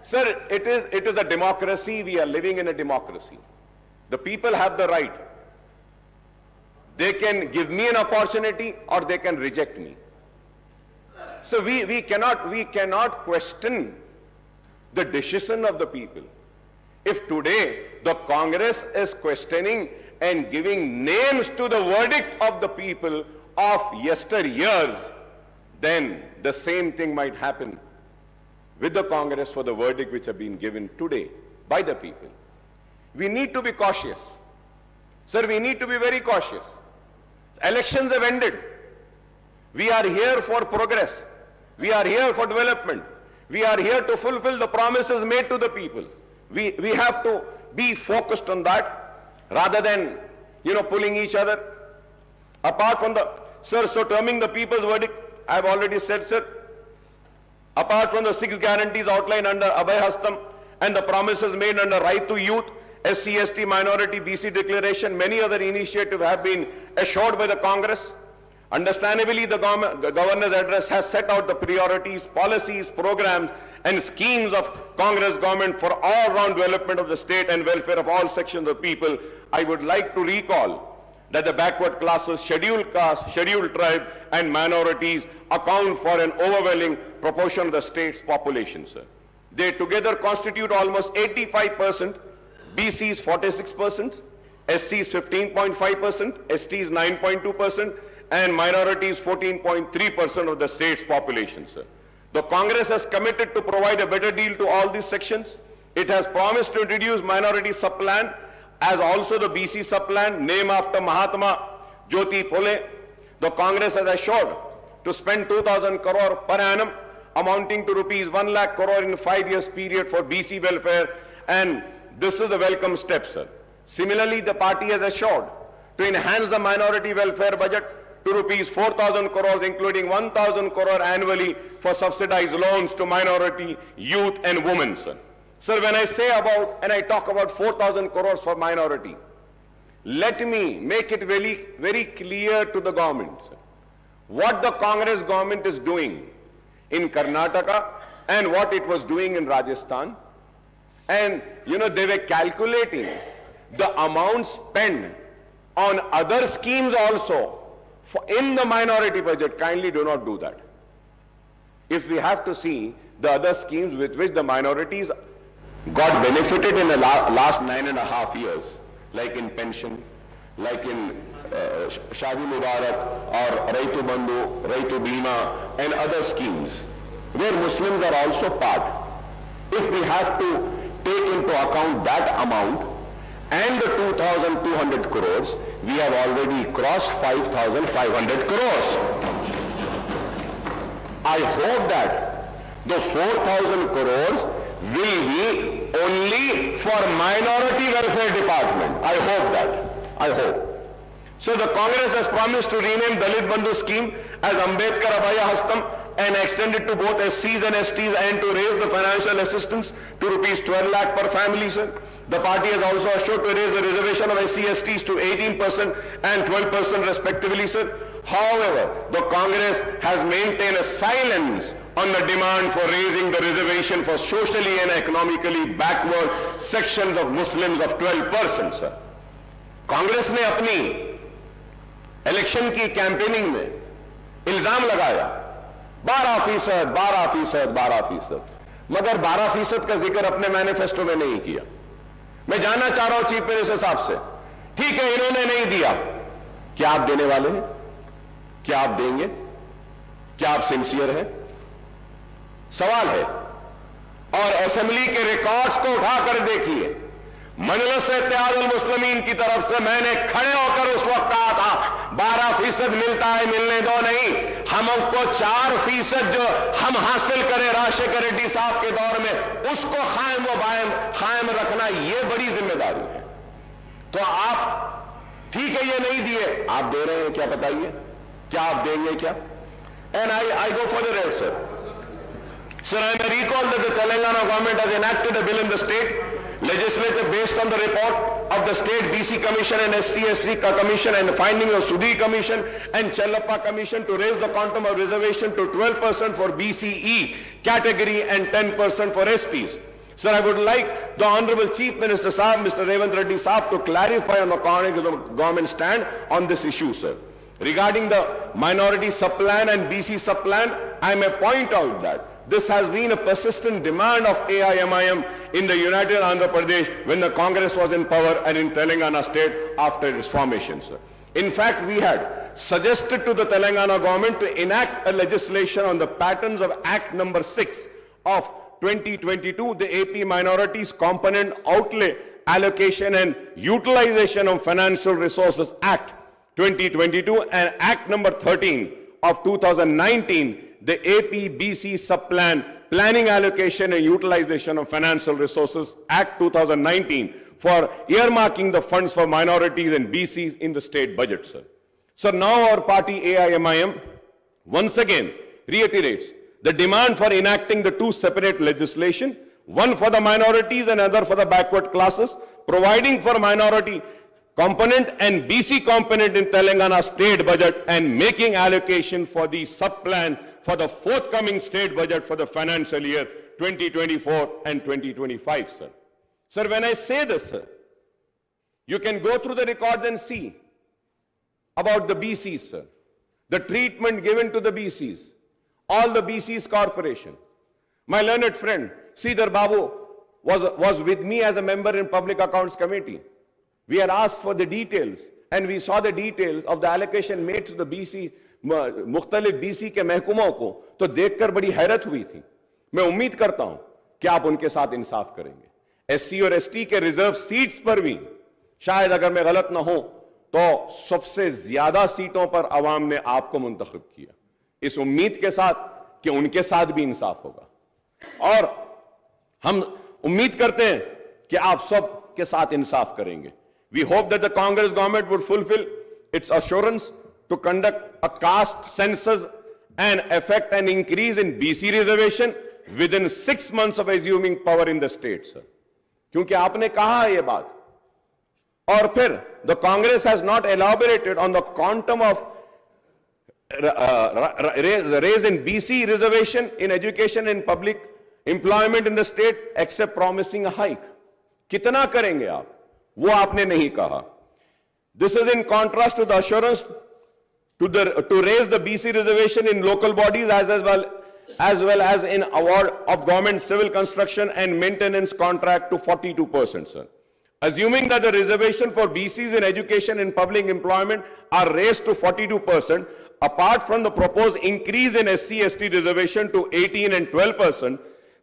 Sir, it is a democracy. We are living in a democracy. The people have the right. They can give me an opportunity or they can reject me. So we cannot question the decision of the people. If today the Congress is questioning and giving names to the verdict of the people of yesteryears, then the same thing might happen with the Congress for the verdict which have been given today by the people. We need to be cautious. Sir, we need to be very cautious. Elections have ended. We are here for progress. We are here for development. We are here to fulfill the promises made to the people. We have to be focused on that rather than, pulling each other apart from the, sir, so terming the people's verdict, I have already said, sir, apart from the 6 guarantees outlined under Abhay Hastam and the promises made under Right to Youth, SC, ST, Minority, BC Declaration, many other initiatives have been assured by the Congress. Understandably, the Governor's address has set out the priorities, policies, programs, and schemes of Congress government for all-round development of the state and welfare of all sections of people. I would like to recall that the backward classes, scheduled caste, scheduled tribe, and minorities account for an overwhelming proportion of the state's population, sir. They together constitute almost 85%, BCs 46%, SCs 15.5%, STs 9.2%, and minorities 14.3% of the state's population, sir. The Congress has committed to provide a better deal to all these sections. It has promised to introduce minority sub-plan as also the BC sub-plan, named after Mahatma Jyoti Phule. The Congress has assured to spend 2,000 crore per annum, amounting to rupees 1 lakh crore in a 5 years period for BC welfare, and this is a welcome step, sir. Similarly, the party has assured to enhance the minority welfare budget to rupees 4,000 crores, including 1,000 crore annually for subsidized loans to minority, youth and women, sir. Sir, when I say about, and I talk about 4,000 crores for minority, let me make it very, very clear to the government, sir, what the Congress government is doing in Karnataka and what it was doing in Rajasthan. And, they were calculating the amount spent on other schemes also in the minority budget. Kindly do not do that. If we have to see the other schemes with which the minorities got benefited in the last 9.5 years, like in pension, like in Shadi Mubarak or Raitu Bandhu, Raitu Bima and other schemes, where Muslims are also part. If we have to take into account that amount and the 2,200 crores, we have already crossed 5,500 crores. I hope that the 4,000 crores will be only for minority welfare department. I hope that. I hope. So the Congress has promised to rename Dalit Bandhu scheme as Ambedkar Abhay Hastam and extend it to both SCs and STs and to raise the financial assistance to rupees 12 lakh per family, sir. The party has also assured to raise the reservation of SC, STs to 18% and 12% respectively, sir. However, the Congress has maintained a silence on the demand for raising the reservation for socially and economically backward sections of Muslims of 12%, sir. Congress ने अपनी election की campaigning में इल्जाम लगाया 12%, मगर 12% का जिक्र अपने मैनिफेस्टो में नहीं किया। मैं जानना चाह रहा हूं चीफ मिनिस्टर साहब से, ठीक है इन्होंने नहीं दिया, क्या आप देने वाले हैं? क्या आप देंगे? क्या आप सिंसियर हैं? सवाल है। और असेंबली के रिकॉर्ड्स को उठाकर देखिए, मजलिस इत्तेहादुल मुस्लिमीन की तरफ से मैंने खड़े होकर उस वक्त कहा था 12% मिलता है, मिलने दो नहीं, हमको 4% जो हम हासिल करें राजशेखर रेड्डी साहब के दौर में, उसको कायम रखना, ये बड़ी जिम्मेदारी है। तो आप ठीक है ये नहीं दिए, आप दे रहे हैं, क्या बताइए, क्या आप देंगे क्या? And I go further there, sir. Sir, I may recall that the Telangana government has enacted a bill in the state legislature based on the report of the state BC Commission and ST-SC Commission and the findings of Sudhi Commission and Chellappa Commission to raise the quantum of reservation to 12% for BCE category and 10% for STs. Sir, I would like the Honorable Chief Minister Saab, Mr. Revanth Reddy Saab, to clarify on the government stand on this issue, sir. Regarding the minority sub-plan and BC sub-plan, I may point out that this has been a persistent demand of AIMIM in the United Andhra Pradesh when the Congress was in power and in Telangana state after its formation, sir. In fact, we had suggested to the Telangana government to enact a legislation on the patterns of Act number 6 of 2022, the AP Minorities Component Outlay Allocation and Utilization of Financial Resources Act 2022, and Act number 13 of 2019, the AP BC Sub-Plan Planning Allocation and Utilization of Financial Resources Act 2019 for earmarking the funds for minorities and BCs in the state budget, sir. So now our party AIMIM once again reiterates the demand for enacting the two separate legislation, one for the minorities and other for the backward classes, providing for minority component and BC component in Telangana state budget and making allocation for the sub-plan for the forthcoming state budget for the financial year 2024 and 2025, sir. Sir, when I say this, sir, you can go through the records and see about the BCs, sir. The treatment given to the BCs, all the BCs corporation. My learned friend, Sridhar Babu, was with me as a member in Public Accounts Committee. We had asked for the details, and we saw the details of the allocation made to the BC, मुख्तलिफ BC के महकुमों को, तो देखकर बड़ी हैरत हुई थी. मैं उम्मीद करता हूं कि आप उनके साथ इंसाफ करेंगे. SC और ST के रिजर्व सीट्स पर भी शायद अगर मैं गलत ना हो तो सबसे ज्यादा सीटों पर आवाम ने आपको मुंतखब किया. इस उम्मीद के साथ कि उनके साथ भी इंसाफ होगा, और हम उम्मीद करते हैं कि आप सब के साथ इंसाफ करेंगे. We hope that the Congress government would fulfill its assurance to conduct a caste census and effect an increase in BC reservation within 6 months of assuming power in the state, sir. क्योंकि आपने कहा है ये बात, और फिर the Congress has not elaborated on the quantum of raise in BC reservation in education and public employment in the state except promising a hike. कितना करेंगे आप, वो आपने नहीं कहा. This is in contrast to the assurance to raise the BC reservation in local bodies as well as in award of government civil construction and maintenance contract to 42%, sir. Assuming that the reservation for BCs in education and public employment are raised to 42%, apart from the proposed increase in SC/ST reservation to 18 and 12%,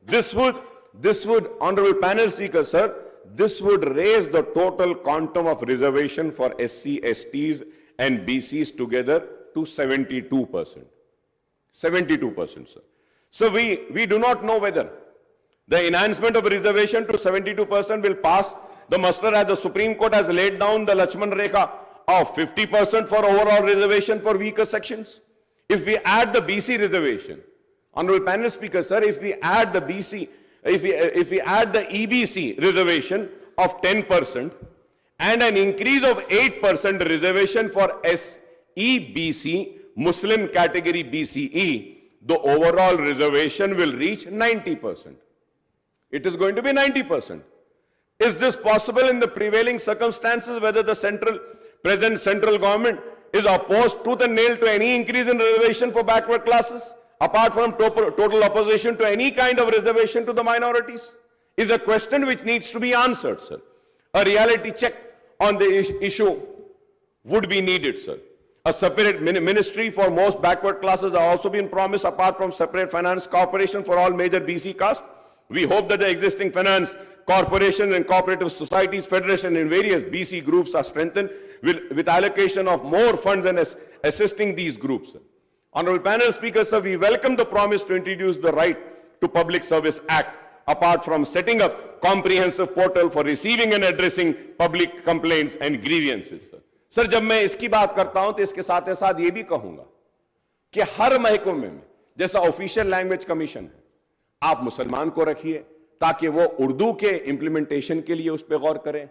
this would, Honorable Panel Speaker, sir, this would raise the total quantum of reservation for SC/STs and BCs together to 72%. 72%, sir. So we do not know whether the enhancement of reservation to 72% will pass the muster as the Supreme Court has laid down the Lakshman Rekha of 50% for overall reservation for weaker sections. If we add the BC reservation, Honorable Panel Speaker, sir, if we add the BC, if we add the EBC reservation of 10% and an increase of 8% reservation for SEBC, Muslim category BCE, the overall reservation will reach 90%. It is going to be 90%. Is this possible in the prevailing circumstances, whether the present central government is opposed tooth and nail to any increase in reservation for backward classes, apart from total opposition to any kind of reservation to the minorities? Is a question which needs to be answered, sir. A reality check on the issue would be needed, sir. A separate ministry for most backward classes are also being promised, apart from separate finance corporation for all major BC castes. We hope that the existing finance corporation and cooperative societies federation in various BC groups are strengthened with allocation of more funds and assisting these groups. Honorable Panel Speaker, sir, we welcome the promise to introduce the Right to Public Service Act, apart from setting up comprehensive portal for receiving and addressing public complaints and grievances, sir. Sir, जब मैं इसकी बात करता हूं तो इसके साथ ही साथ ये भी कहूंगा कि हर महकमे में जैसा ऑफिशियल लैंग्वेज कमीशन है, आप मुसलमान को रखिए ताकि वो उर्दू के इंप्लीमेंटेशन के लिए उस पर गौर करें.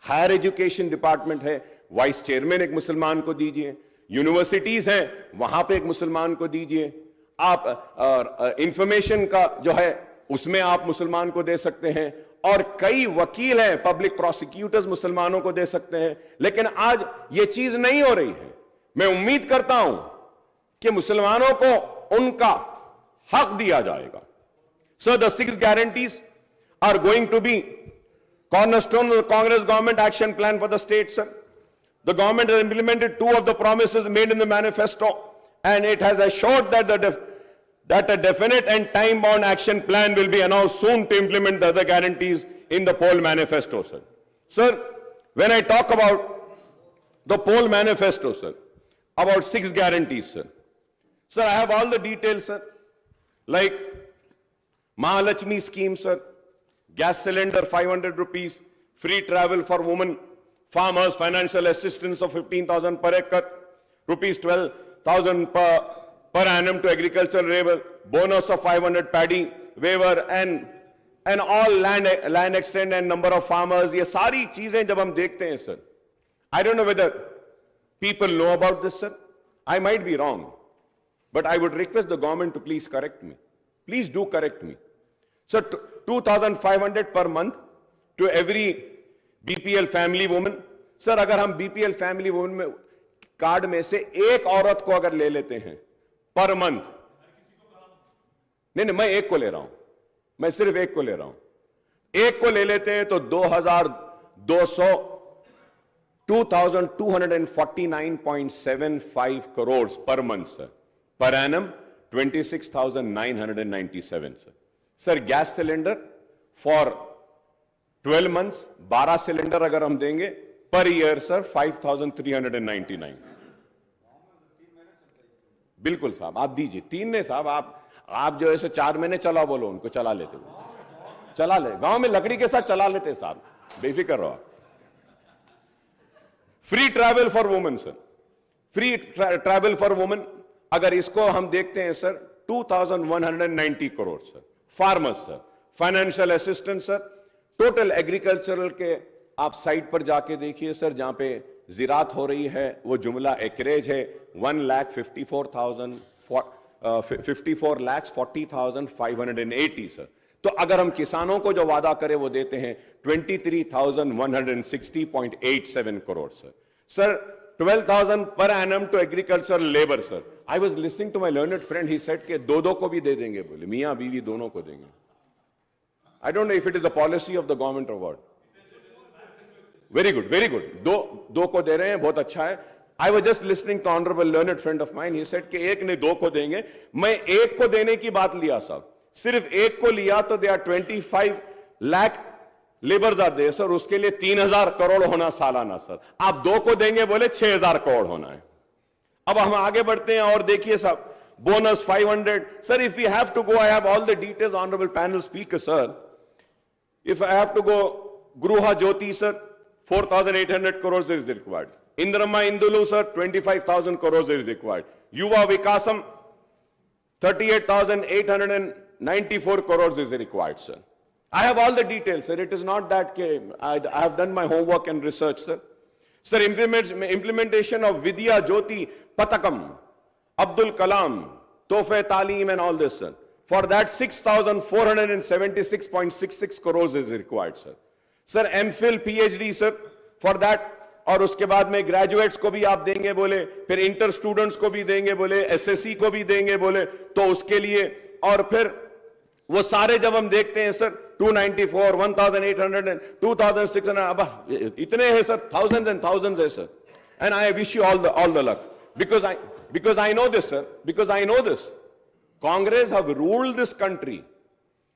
हायर एजुकेशन डिपार्टमेंट है, वाइस चेयरमैन एक मुसलमान को दीजिए. यूनिवर्सिटीज हैं, वहां पे एक मुसलमान को दीजिए. आप इंफॉर्मेशन का जो है उसमें आप मुसलमान को दे सकते हैं, और कई वकील हैं, पब्लिक प्रोसिक्यूटर्स मुसलमानों को दे सकते हैं। लेकिन आज यह चीज नहीं हो रही है। मैं उम्मीद करता हूं कि मुसलमानों को उनका हक दिया जाएगा। Sir, the 6 guarantees are going to be cornerstone of the Congress government action plan for the state, sir. The government has implemented 2 of the promises made in the manifesto, and it has assured that a definite and time-bound action plan will be announced soon to implement the other guarantees in the poll manifesto, sir. Sir, when I talk about the poll manifesto, sir, about 6 guarantees, sir. Sir, I have all the details, sir. Like Mahalakshmi scheme, sir. Gas cylinder 500 rupees, free travel for women, farmers, financial assistance of 15,000 per acre, rupees 12,000 per annum to agricultural labor, bonus of 500 paddy waiver, and all land extent and number of farmers. ये सारी चीजें जब हम देखते हैं, sir, I don't know whether people know about this, sir. I might be wrong, but I would request the government to please correct me. Please do correct me. So 2,500 per month to every BPL family woman. Sir, अगर हम BPL family woman में card में से एक औरत को अगर ले लेते हैं पर मंथ, नहीं, मैं एक को ले रहा हूं, मैं सिर्फ एक को ले रहा हूं, एक को ले लेते हैं तो 2,249.75 crores per month, sir. Per annum 26,997, sir. Sir, gas cylinder for 12 months 12 cylinder अगर हम देंगे पर ईयर, सर, 5,399। बिल्कुल साहब, आप दीजिए। 3 ने साहब, आप जो ऐसे 4 महीने चला, बोलो उनको चला लेते, चला ले, गांव में लकड़ी के साथ चला लेते साहब, बेफिक्र रहो। Free travel for women, sir, free travel for women अगर इसको हम देखते हैं, sir, 2,190 crore, sir. Farmers, sir, financial assistance, sir, total agricultural के आप साइट पर जाके देखिए, सर, जहां पे जिरात हो रही है वो जुमला एकरेज है 1,54,40,580, सर। तो अगर हम किसानों को जो वादा करें वो देते हैं 23,160.87 crore, sir. Sir, 12,000 per annum to agricultural labor, sir. I was listening to my learned friend. He said कि दो को भी दे देंगे, बोले मियां बीवी दोनों को देंगे। I don't know if it is the policy of the government or what. Very good, very good. दो को दे रहे हैं, बहुत अच्छा है। I was just listening to honorable learned friend of mine. He said कि एक ने 2 को देंगे। मैं एक को देने की बात लिया साहब, सिर्फ एक को लिया तो they are 25 lakh labours are they, sir, उसके लिए 3,000 करोड़ होना सालाना, सर। आप 2 को देंगे, बोले 6,000 करोड़ होना है। अब हम आगे बढ़ते हैं और देखिए साहब, bonus 500, sir. If you have to go, I have all the details, honourable panel speaker, sir. If I have to go, Gruha Jyothi, sir, 4,800 crore is required. Indiramma Indlu, sir, 25,000 crore is required. Yuva Vikasam 38,894 crore is required, sir. I have all the details, sir. It is not that I have done my homework and research, sir. Sir, implementation of Vidya Jyoti Patakam, Abdul Kalam, Tohfe Taaleem and all this, sir. For that 6,476.66 crores is required, sir. Sir, MPhil, PhD, sir, for that, और उसके बाद में graduates को भी आप देंगे बोले, फिर इंटर स्टूडेंट्स को भी देंगे बोले, एसएससी को भी देंगे बोले, तो उसके लिए, और फिर वो सारे जब हम देखते हैं, सर, 294, 1,800, 2,600, अब इतने हैं, सर, thousands and thousands है, sir. And I wish you all the luck, because I know this, sir, because I know this. Congress have ruled this country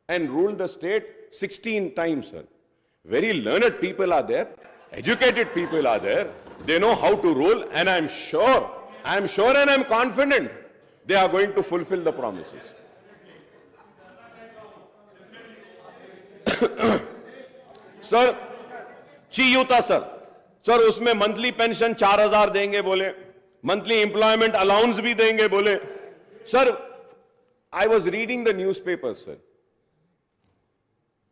and ruled the state 16 times, sir. Very learned people are there, educated people are there. They know how to rule, and I'm sure and I'm confident they are going to fulfill the promises. Sir, Cheyutha, sir, उसमें monthly pension 4,000 देंगे बोले, monthly employment allowance भी देंगे बोले, sir. I was reading the newspaper, sir.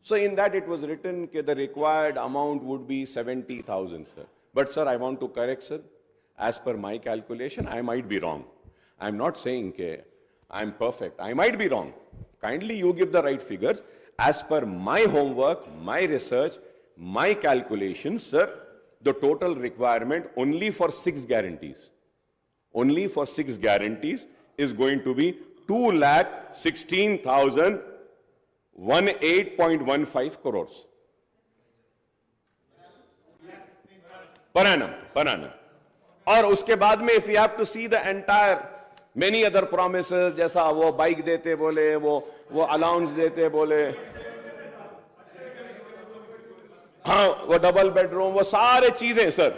So in that it was written that the required amount would be 70,000, sir. But sir, I want to correct, sir. As per my calculation, I might be wrong. I'm not saying that I'm perfect. I might be wrong. Kindly you give the right figures. As per my homework, my research, my calculations, sir, the total requirement only for 6 guarantees, is going to be 2,16,018.15 crores per annum. और उसके बाद में if you have to see the entire many other promises, जैसा वो bike देते बोले, वो allowance देते बोले, हाँ वो डबल बेडरूम, वो सारे चीजें sir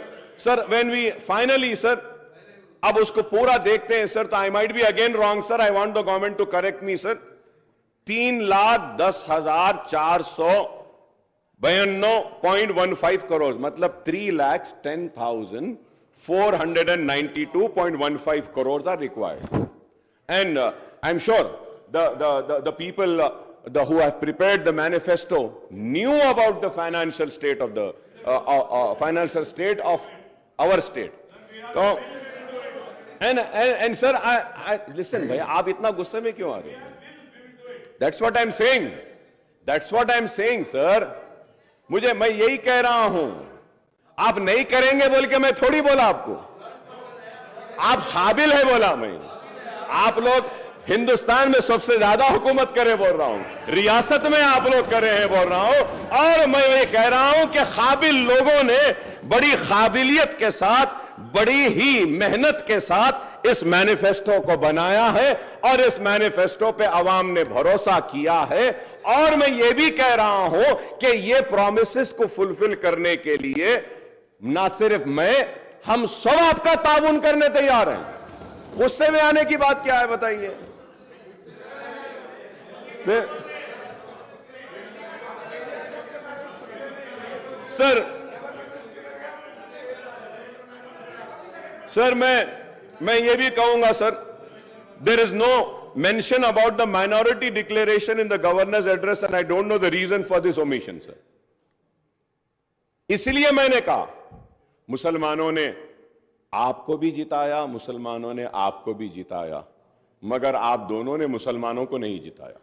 when we finally sir अब उसको पूरा देखते हैं सर, तो I might be again wrong sir, I want the government to correct me sir, 3,10,492.15 crore, मतलब 3,10,492.15 crores are required. And I'm sure the people who have prepared the manifesto knew about the financial state of the our state. So, and sir, I listen, bhai, आप इतना गुस्से में क्यों आ रहे हो? That's what I'm saying. Sir. मैं यही कह रहा हूं, आप नहीं करेंगे बोल के मैं थोड़ी बोला आपको, आप काबिल है बोला मैं, आप लोग हिंदुस्तान में सबसे ज्यादा हुकूमत करे बोल रहा हूं, रियासत में आप लोग करे हैं बोल रहा हूं, और मैं ये कह रहा हूं कि काबिल लोगों ने बड़ी काबिलियत के साथ, बड़ी ही मेहनत के साथ इस मैनिफेस्टो को बनाया है, और इस मैनिफेस्टो पे अवाम ने भरोसा किया है। और मैं ये भी कह रहा हूं कि ये प्रॉमिसेस को फुलफिल करने के लिए ना सिर्फ मैं, हम सब आपका ताउन करने तैयार हैं। गुस्से में आने की बात क्या है बताइए? सर मैं ये भी कहूंगा sir, there is no mention about the minority declaration in the governor's address, and I don't know the reason for this omission, sir. इसलिए मैंने कहा, मुसलमानों ने आपको भी जिताया, मुसलमानों ने आपको भी जिताया, मगर आप दोनों ने मुसलमानों को नहीं जिताया,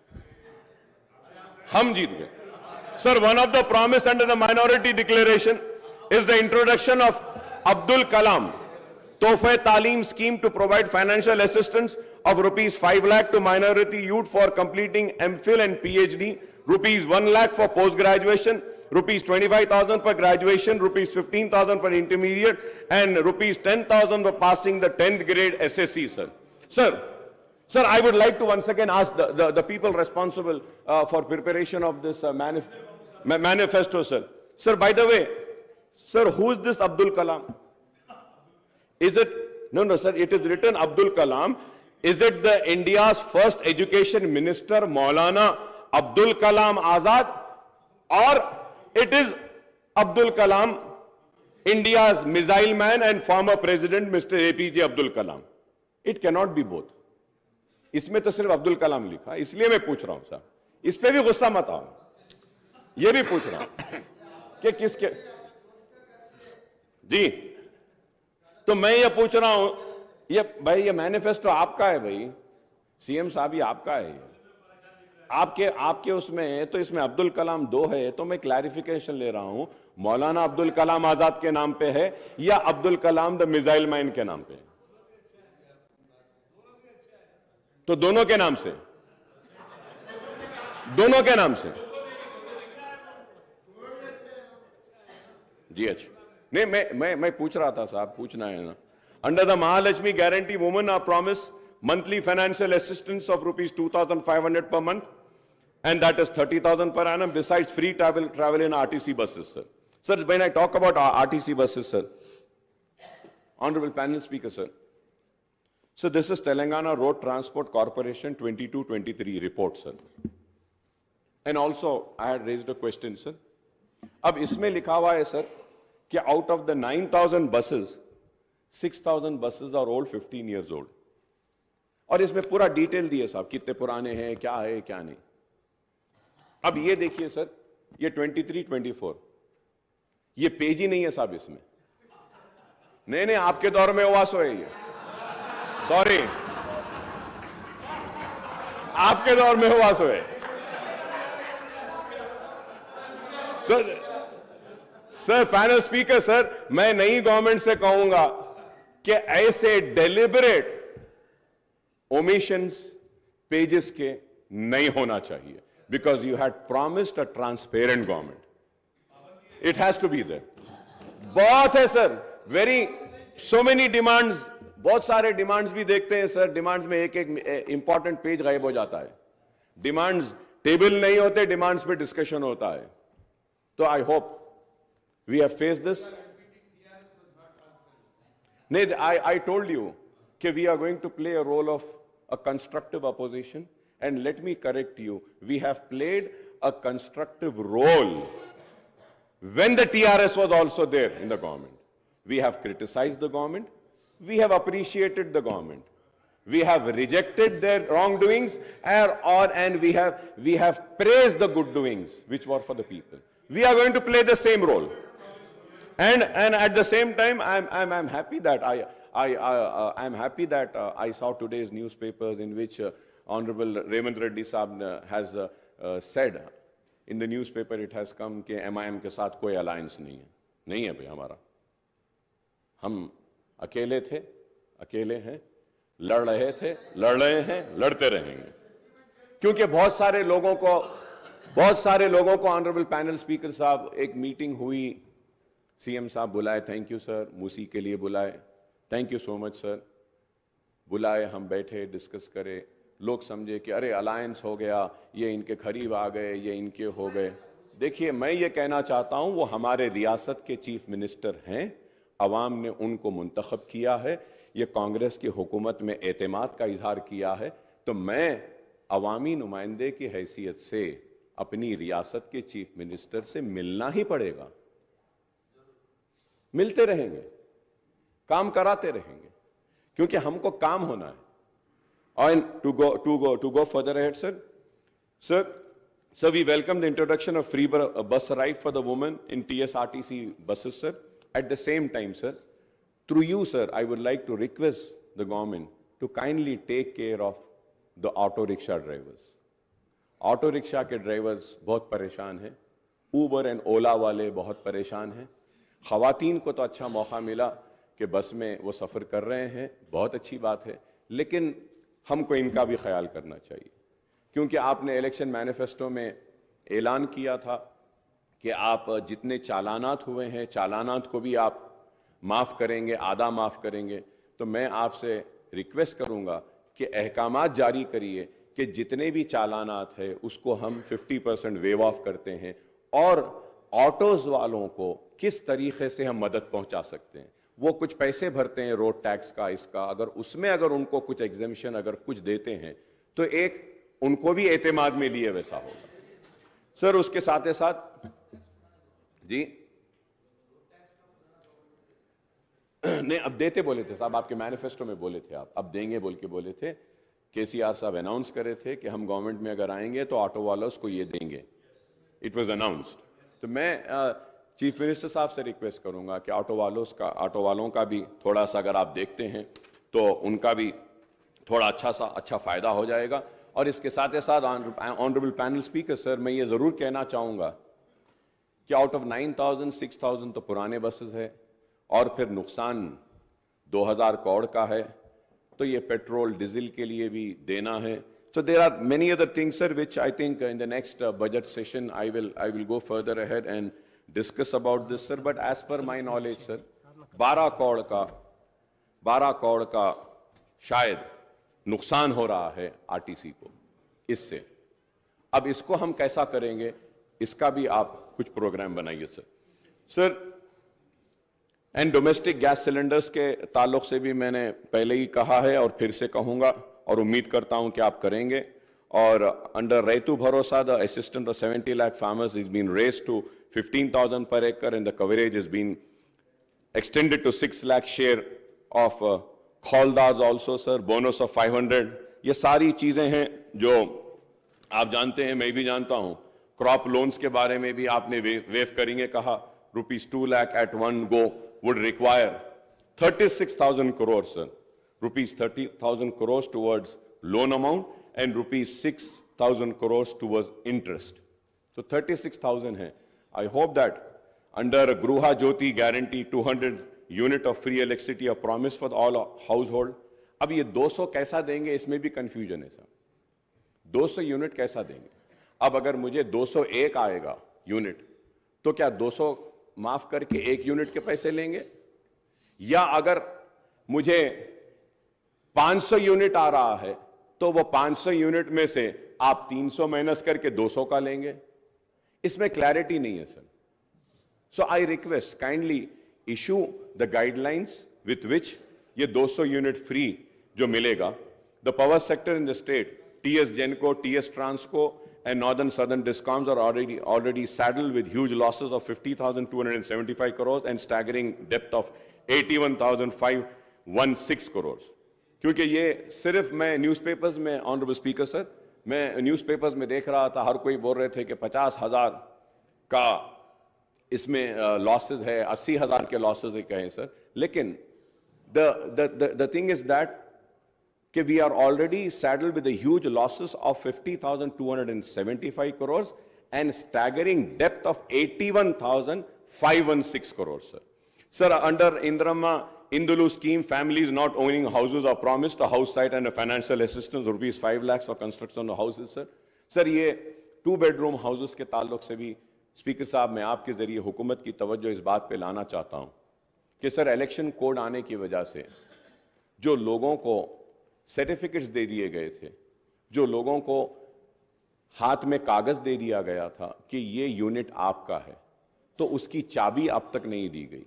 हम जीत गए। Sir, one of the promise under the minority declaration is the introduction of Abdul Kalam Tohfa Talim scheme to provide financial assistance of rupees 5 lakh to minority youth for completing MPhil and PhD, rupees 1 lakh for post-graduation, rupees 25,000 for graduation, rupees 15,000 for intermediate, and rupees 10,000 for passing the 10th grade SSC, sir. Sir, I would like to once again ask the people responsible for preparation of this manifesto, sir. Sir, by the way, sir, who is this Abdul Kalam? Is it, no, sir, it is written Abdul Kalam. Is it the India's first education minister, Maulana Abdul Kalam Azad? Or it is Abdul Kalam, India's missile man and former president, Mr. APJ Abdul Kalam? It cannot be both. इसमें तो सिर्फ अब्दुल कलाम लिखा, इसलिए मैं पूछ रहा हूं साहब, इस पे भी गुस्सा मत आओ, ये भी पूछ रहा हूं कि किसके जी। तो मैं ये पूछ रहा हूं, ये भाई ये मैनिफेस्टो आपका है भाई, सीएम साहब ये आपका है, आपके उसमें है, तो इसमें अब्दुल कलाम 2 है, तो मैं क्लैरिफिकेशन ले रहा हूं, मौलाना अब्दुल कलाम आजाद के नाम पे है या Abdul Kalam the missile man के नाम पे है? तो दोनों के नाम से, जी। अच्छा, नहीं मैं पूछ रहा था साहब, पूछना है ना। Under the Mahalakshmi guarantee women are promise monthly financial assistance of rupees 2,500 per month, and that is 30,000 per annum, besides free travel in RTC buses, sir. Sir, when I talk about RTC buses, sir, honorable panel speaker, sir, so this is Telangana Road Transport Corporation 22-23 report, sir. And also I had raised a question, sir. अब इसमें लिखा हुआ है sir कि out of the 9,000 buses, 6,000 buses are old, 15 years old. और इसमें पूरा detail दिए साहब, कितने पुराने हैं, क्या है क्या नहीं। अब ये देखिए सर, ये 23-24, ये पेज ही नहीं है साहब इसमें। नहीं आपके दौर में हुआ सो है ये, सॉरी, आपके दौर में हुआ सो है। तो सर, पैनल स्पीकर सर, मैं नई गवर्नमेंट से कहूंगा कि ऐसे डेलिबरेट ओमिशंस पेजेस के नहीं होना चाहिए, because you had promised a transparent government, it has to be there. बहुत है sir, very so many demands, बहुत सारे डिमांड्स भी देखते हैं सर, डिमांड्स में एक एक इंपॉर्टेंट पेज गायब हो जाता है, डिमांड्स टेबल नहीं होते, डिमांड्स पे डिस्कशन होता है। तो I hope we have faced this. नहीं, I told you that we are going to play a role of a constructive opposition, and let me correct you, we have played a constructive role when the TRS was also there in the government. We have criticized the government, we have appreciated the government, we have rejected their wrongdoings, and we have praised the good doings which were for the people. We are going to play the same role. And at the same time, I'm happy that I'm happy that I saw today's newspapers in which Honorable Revanth Reddy Saab has said in the newspaper, it has come कि MIM के साथ कोई alliance नहीं है भाई हमारा, हम अकेले थे, अकेले हैं, लड़ रहे थे, लड़ रहे हैं, लड़ते रहेंगे। क्योंकि बहुत सारे लोगों को ऑनरेबल पैनल स्पीकर साहब, एक मीटिंग हुई, सीएम साहब बुलाए, थैंक यू सर, मूसी के लिए बुलाए, thank you so much sir, बुलाए, हम बैठे, डिस्कस करे, लोग समझे कि अरे अलायंस हो गया, ये इनके करीब आ गए, ये इनके हो गए। देखिए, मैं ये कहना चाहता हूं, वो हमारे रियासत के चीफ मिनिस्टर हैं, अवाम ने उनको मुंतखब किया है, ये कांग्रेस की हुकूमत में एतमाद का इजहार किया है, तो मैं अवामी नुमाइंदे की हैसियत से अपनी रियासत के चीफ मिनिस्टर से मिलना ही पड़ेगा, मिलते रहेंगे, काम कराते रहेंगे, क्योंकि हमको काम होना है। And to go further ahead, sir, we welcome the introduction of free bus ride for the women in TSRTC buses, sir. At the same time, sir, through you, sir, I would like to request the government to kindly take care of the auto rickshaw drivers. Auto rickshaw के drivers बहुत परेशान हैं, Uber and ओला वाले बहुत परेशान हैं। ख़वातीन को तो अच्छा मौका मिला कि बस में वो सफ़र कर रहे हैं, बहुत अच्छी बात है, लेकिन हमको इनका भी ख्याल करना चाहिए, क्योंकि आपने इलेक्शन मैनिफेस्टो में ऐलान किया था कि आप जितने चालानात हुए हैं, चालानात को भी आप माफ़ करेंगे, आधा माफ़ करेंगे। तो मैं आपसे रिक्वेस्ट करूँगा कि अहकामात जारी करिए कि जितने भी चालानात है उसको हम 50% वेव ऑफ करते हैं, और ऑटोज़ वालों को किस तरीक़े से हम मदद पहुंचा सकते हैं। वो कुछ पैसे भरते हैं रोड टैक्स का, इसका, अगर उसमें अगर उनको कुछ एग्जेम्पशन अगर कुछ देते हैं तो एक उनको भी एतमाद में लिए वैसा होगा। सर, उसके साथ साथ जी नहीं, अब देते बोले थे साहब, आपके मैनिफेस्टो में बोले थे, आप अब देंगे बोल के बोले थे, KCR साहब अनाउंस करे थे कि हम गवर्नमेंट में अगर आएंगे तो ऑटो वालों को ये देंगे, इट वाज अनाउंस्ड। तो मैं चीफ मिनिस्टर साहब से रिक्वेस्ट करूंगा कि ऑटो वालों का भी थोड़ा सा अगर आप देखते हैं तो उनका भी थोड़ा अच्छा फ़ायदा हो जाएगा। और इसके साथ ही साथ ऑनरेबल पैनल स्पीकर सर, मैं ये ज़रूर कहना चाहूँगा कि आउट ऑफ 9,000 6,000 तो पुराने बसेस है, और फिर नुकसान 2,000 करोड़ का है, तो ये पेट्रोल डीजल के लिए भी देना है। So there are many other things, sir, which I think in the next budget session I will go further ahead and discuss about this, sir. But as per my knowledge, sir, 12 crore का शायद नुकसान हो रहा है RTC को इससे। अब इसको हम कैसा करेंगे, इसका भी आप कुछ प्रोग्राम बनाइए sir. Sir, and domestic gas cylinders के ताल्लुक से भी मैंने पहले ही कहा है और फिर से कहूंगा, और उम्मीद करता हूं कि आप करेंगे। और under Rythu Bharosa the assistant of 70 lakh farmers is been raised to 15,000 per acre and the coverage has been extended to 6 lakh share of खौलदाज also, sir, bonus of 500। ये सारी चीजें हैं जो आप जानते हैं, मैं भी जानता हूं। क्रॉप लोन्स के बारे में भी आपने वेव करेंगे कहा, ₹2 lakh at one go would require 36,000 crores, sir, ₹30,000 crores towards loan amount and rupees 6,000 crores towards interest. So 36,000 hai. I hope that under Gruha Jyoti guarantee 200 unit of free electricity are promised for all household. अब ये 200 कैसा देंगे इसमें भी confusion है साहब. 200 unit कैसा देंगे? अब अगर मुझे 201 आएगा यूनिट तो क्या 200 माफ करके 1 यूनिट के पैसे लेंगे? या अगर मुझे 500 यूनिट आ रहा है तो वो 500 यूनिट में से आप 300 माइनस करके 200 का लेंगे? इसमें क्लैरिटी नहीं है sir. So I request kindly issue the guidelines with which ये 200 यूनिट फ्री जो मिलेगा. The power sector in the state, TS Genco, TS Transco and Northern Southern Discoms are already saddled with huge losses of 50,275 crores and staggering debt of 81,516 crores. क्योंकि ये सिर्फ मैं newspapers में, honourable speaker sir, मैं newspapers में देख रहा था, हर कोई बोल रहे थे कि 50,000 का इसमें लॉसेज है, 80,000 के लॉसेज है कहें सर. लेकिन the thing is that we are already saddled with the huge losses of 50,275 crores and staggering debt of 81,516 crores, sir. Sir, under Indulu scheme, families not owning houses are promised a house site and a financial assistance rupees 5 lakhs for construction of houses, sir. Sir, ये 2 bedroom houses के ताल्लुक से भी speaker साहब मैं आपके जरिए हुकूमत की तवज्जो इस बात पे लाना चाहता हूं कि सर इलेक्शन कोड आने की वजह से जो लोगों को सर्टिफिकेट्स दे दिए गए थे, जो लोगों को हाथ में कागज दे दिया गया था कि ये यूनिट आपका है, तो उसकी चाबी अब तक नहीं दी गई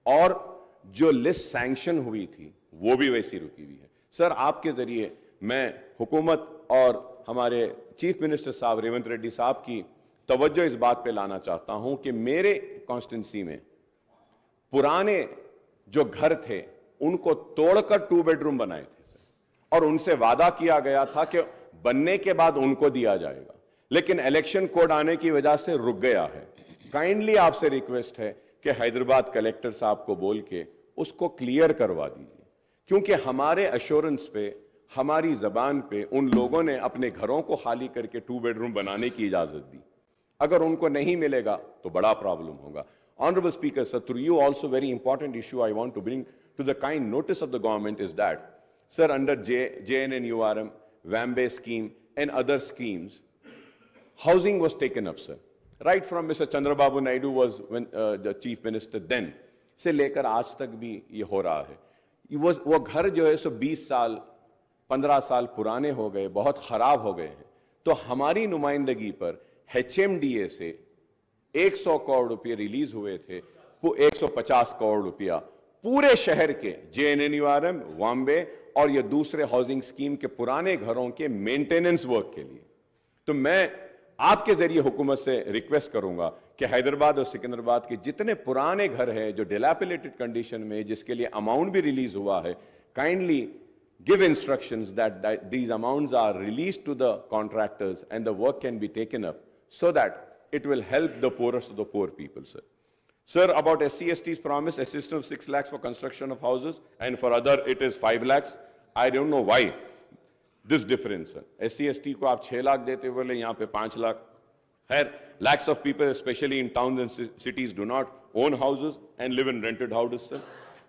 और जो लिस्ट सैंक्शन हुई थी वो भी वैसी रुकी हुई है. सर, आपके जरिए मैं हुकूमत और हमारे चीफ मिनिस्टर साहब रेवंत रेड्डी साहब की तवज्जो इस बात पे लाना चाहता हूं कि मेरे कॉन्स्टिट्यूंसी में पुराने जो घर थे उनको तोड़कर 2 बेडरूम बनाए थे और उनसे वादा किया गया था कि बनने के बाद उनको दिया जाएगा, लेकिन इलेक्शन कोड आने की वजह से रुक गया है. काइंडली आपसे रिक्वेस्ट है कि हैदराबाद कलेक्टर साहब को बोल के उसको क्लियर करवा दीजिए, क्योंकि हमारे अश्योरेंस पे, हमारी जबान पे उन लोगों ने अपने घरों को खाली करके 2 बेडरूम बनाने की इजाजत दी. अगर उनको नहीं मिलेगा तो बड़ा प्रॉब्लम होगा. Honorable Speaker, sir, through you also very important issue I want to bring to the kind notice of the government is that, sir, under JNNURM, Vambe scheme and other schemes, housing was taken up, sir. Right from Mr. Chandrababu Naidu was the chief minister then, से लेकर आज तक भी ये हो रहा है. वो घर जो है सो 20 साल 15 साल पुराने हो गए, बहुत खराब हो गए हैं. तो हमारी नुमाइंदगी पर HMDA से 100 करोड़ रुपए रिलीज हुए थे, वो 150 करोड़ रुपया पूरे शहर के JNNURM, वाम्बे और ये दूसरे हाउसिंग स्कीम के पुराने घरों के मेंटेनेंस वर्क के लिए. तो मैं आपके जरिए हुकूमत से रिक्वेस्ट करूंगा कि हैदराबाद और सिकंदराबाद के जितने पुराने घर हैं जो डिलैपिलेटेड कंडीशन में, जिसके लिए अमाउंट भी रिलीज हुआ है, kindly give instructions that these amounts are released to the contractors and the work can be taken up so that it will help the poorest of the poor people, sir. Sir, about SC/ST's promise, assistance of 6 lakhs for construction of houses and for other it is 5 lakhs. I don't know why this difference, sir. SC/ST को आप 6 लाख देते बोले, यहाँ पे 5 lakh. Lakhs of people, especially in towns and cities, do not own houses and live in rented houses, sir.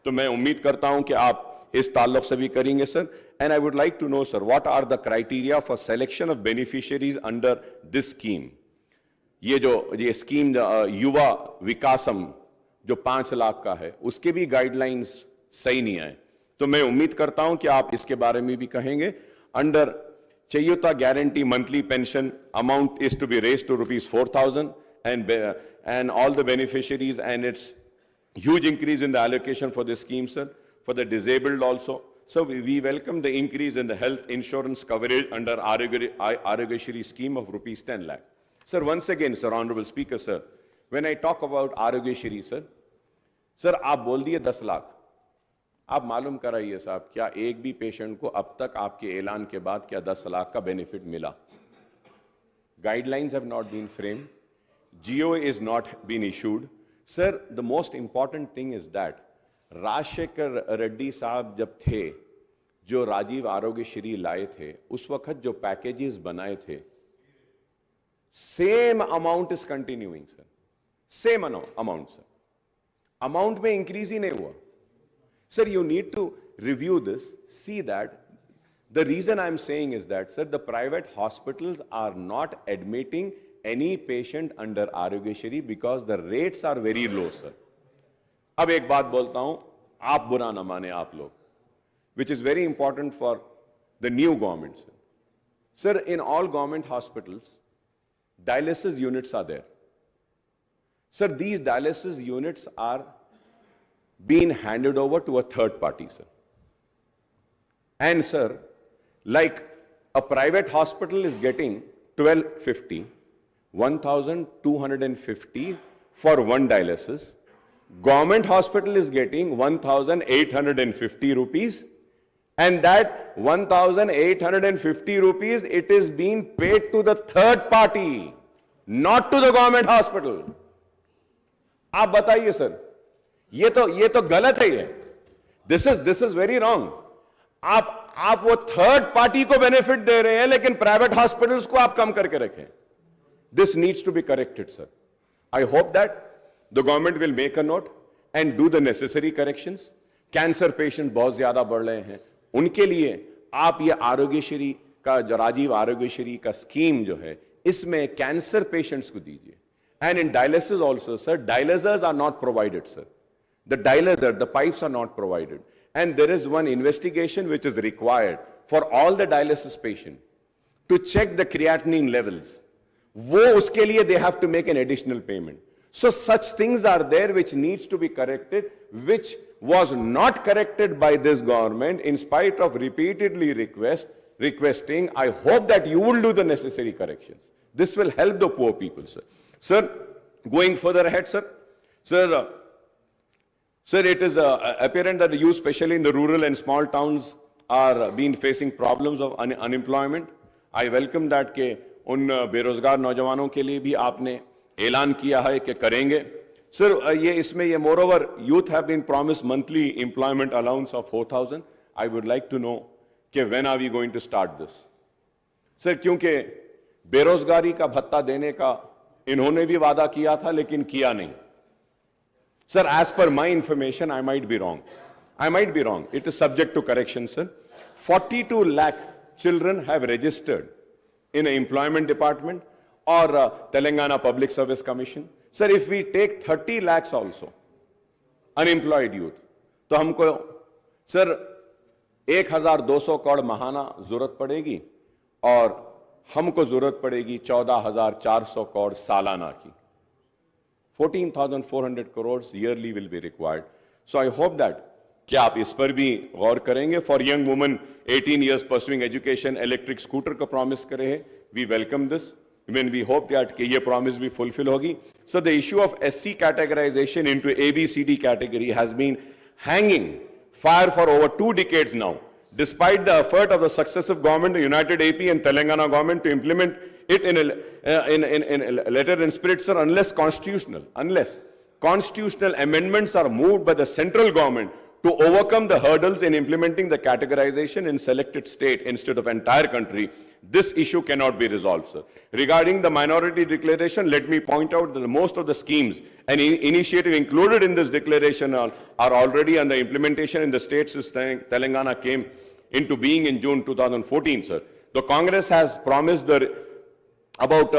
तो मैं उम्मीद करता हूँ कि आप इस ताल्लुक से भी करेंगे, sir. And I would like to know, sir, what are the criteria for selection of beneficiaries under this scheme? ये स्कीम युवा विकासम जो 5 लाख का है, उसके भी गाइडलाइंस सही नहीं आए. तो मैं उम्मीद करता हूं कि आप इसके बारे में भी कहेंगे. Under Cheyutha guarantee monthly pension amount is to be raised to ₹4,000 and all the beneficiaries, and it's huge increase in the allocation for this scheme, sir. For the disabled also. So we welcome the increase in the health insurance coverage under Arogyashri scheme of ₹10 lakh. Sir, once again, sir, Honorable Speaker, sir, when I talk about Arogyashri, sir, आप बोल दिए 10 लाख. आप मालूम कराइए साहब, क्या एक भी पेशेंट को अब तक आपके ऐलान के बाद क्या 10 लाख का बेनिफिट मिला? Guidelines have not been framed. GO is not been issued. Sir, the most important thing is that Rajshekhar Reddy साहब जब थे, जो राजीव आरोग्य श्री लाए थे, उस वक्त जो पैकेजेस बनाए थे, same amount is continuing sir, same amount sir, amount में इंक्रीज ही नहीं हुआ sir. You need to review this, see that. The reason I'm saying is that, sir, the private hospitals are not admitting any patient under Arogyashri because the rates are very low, sir. अब एक बात बोलता हूं, आप बुरा ना माने आप लोग, which is very important for the new government, sir. Sir, in all government hospitals, dialysis units are there. Sir, these dialysis units are being handed over to a third party, sir. And sir, like a private hospital is getting 1250, 1250 for one dialysis. Government hospital is getting 1850 rupees, and that 1850 rupees, it is being paid to the third party, not to the government hospital. आप बताइए sir, ये तो गलत है. ये this is very wrong. आप वो third party को बेनिफिट दे रहे हैं, लेकिन प्राइवेट हॉस्पिटल्स को आप कम करके रखें. This needs to be corrected sir. I hope that the government will make a note and do the necessary corrections. Cancer patient बहुत ज्यादा बढ़ रहे हैं, उनके लिए आप ये आरोग्यश्री का जो राजीव आरोग्यश्री का स्कीम जो है, इसमें कैंसर पेशेंट्स को दीजिए. And in dialysis also sir, dialysers are not provided sir. The dialyser, the pipes are not provided. And there is one investigation which is required for all the dialysis patient to check the creatinine levels. वो उसके लिए they have to make an additional payment. So such things are there which needs to be corrected, which was not corrected by this government in spite of repeatedly requesting. I hope that you will do the necessary corrections. This will help the poor people, sir. Sir, going further ahead, sir. Sir, it is apparent that you, especially in the rural and small towns, are being facing problems of unemployment. I welcome that के उन बेरोजगार नौजवानों के लिए भी आपने ऐलान किया है कि करेंगे. Sir, ये इसमें ये moreover, youth have been promised monthly employment allowance of 4,000. I would like to know कि when are we going to start this? Sir, क्योंकि बेरोजगारी का भत्ता देने का इन्होंने भी वादा किया था, लेकिन किया नहीं. Sir, as per my information, I might be wrong. It is subject to correction, sir. 42 lakh children have registered in an employment department or Telangana Public Service Commission. Sir, if we take 30 lakhs also, unemployed youth, तो हमको, sir, 1,200 crore महाना जरूरत पड़ेगी और हमको जरूरत पड़ेगी 14,400 करोड़ सालाना की. 14,400 crores yearly will be required. So I hope that क्या आप इस पर भी गौर करेंगे. For young women 18 years pursuing education, electric scooter का promise करे हैं. We welcome this. When we hope that कि ये promise भी fulfill होगी. So the issue of SC categorization into ABCD category has been hanging fire for over 2 decades now. Despite the effort of the successive government, the United AP and Telangana government to implement it in a letter and spirit, sir, unless constitutional amendments are moved by the central government to overcome the hurdles in implementing the categorization in selected state instead of entire country, this issue cannot be resolved, sir. Regarding the minority declaration, let me point out that most of the schemes and initiative included in this declaration are already under implementation in the states since Telangana came into being in June 2014, sir. The Congress has promised about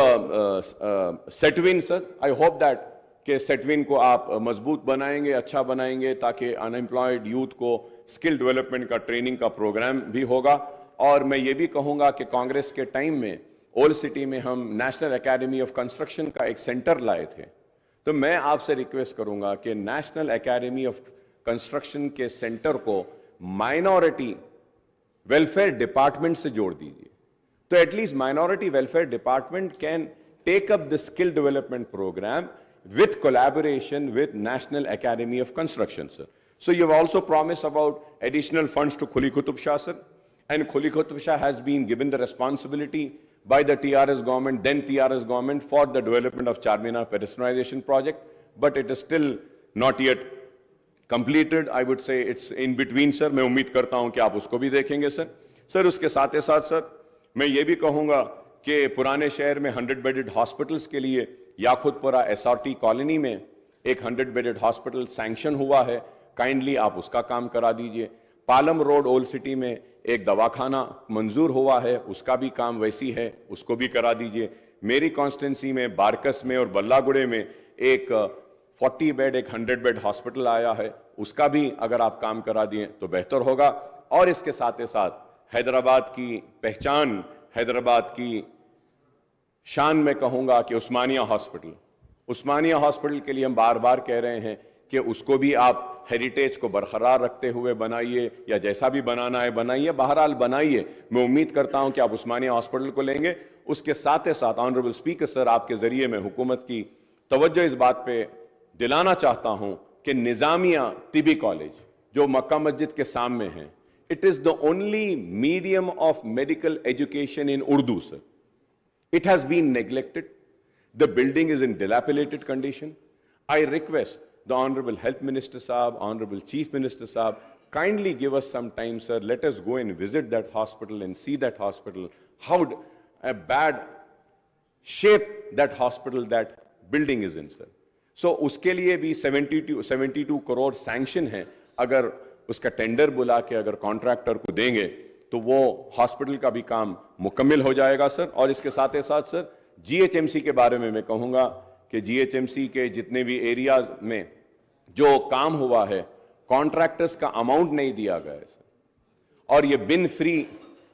Setwin, sir. I hope that कि सेटविन को आप मजबूत बनाएंगे, अच्छा बनाएंगे, ताकि unemployed youth को skill development का ट्रेनिंग का प्रोग्राम भी होगा. और मैं ये भी कहूँगा कि कांग्रेस के टाइम में ओल्ड सिटी में हम नेशनल एकेडमी ऑफ कंस्ट्रक्शन का एक सेंटर लाए थे. तो मैं आपसे रिक्वेस्ट करूँगा कि नेशनल एकेडमी ऑफ कंस्ट्रक्शन के सेंटर को माइनॉरिटी वेलफेयर डिपार्टमेंट से जोड़ दीजिए. तो at least minority welfare department can take up the skill development programme with collaboration with National Academy of Construction, sir. So you have also promised about additional funds to Khuli Qutub Shah, sir. And Khuli Qutub Shah has been given the responsibility by the TRS government, then TRS government, for the development of Charminar pedestrianization project, but it is still not yet completed, I would say it's in between sir. मैं उम्मीद करता हूं कि आप उसको भी देखेंगे sir. Sir उसके साथ ही साथ सर मैं ये भी कहूंगा कि पुराने शहर में 100 बेडेड हॉस्पिटल्स के लिए याकुतपुरा एसआरटी कॉलोनी में एक 100 बेडेड हॉस्पिटल सैंक्शन हुआ है. काइंडली आप उसका काम करा दीजिए. पालम रोड ओल्ड सिटी में एक दवाखाना मंजूर हुआ है, उसका भी काम वैसी है, उसको भी करा दीजिए. मेरी कॉन्स्टिट्यूंसी में बारकस में और बल्लागुड़े में एक 40 बेड एक 100 बेड हॉस्पिटल आया है, उसका भी अगर आप काम करा दिए तो बेहतर होगा. और इसके साथ ही साथ हैदराबाद की पहचान, हैदराबाद की शान में कहूंगा कि उस्मानिया हॉस्पिटल के लिए हम बार बार कह रहे हैं कि उसको भी आप हेरिटेज को बरकरार रखते हुए बनाइए, या जैसा भी बनाना है बनाइए, बहरहाल बनाइए. मैं उम्मीद करता हूं कि आप उस्मानिया हॉस्पिटल को लेंगे. उसके साथ ही साथ ऑनरेबल स्पीकर सर, आपके जरिए मैं हुकूमत की तवज्जो इस बात पे दिलाना चाहता हूं कि निजामिया तिबी कॉलेज जो मक्का मस्जिद के सामने है, it is the only medium of medical education in Urdu sir. It has been neglected. The building is in dilapidated condition. I request the Honorable Health Minister Saab, Honorable Chief Minister Saab, kindly give us some time, sir. Let us go and visit that hospital and see that hospital, how a bad shape that hospital, that building is in, sir. So, उसके लिए भी 72 crore sanction है. अगर उसका tender बुला के अगर contractor को देंगे तो वो हॉस्पिटल का भी काम मुकम्मल हो जाएगा सर. और इसके साथ ही साथ सर जीएचएमसी के बारे में मैं कहूंगा कि जीएचएमसी के जितने भी एरियाज में जो काम हुआ है, कॉन्ट्रैक्टर्स का अमाउंट नहीं दिया गया है सर. और ये बिन फ्री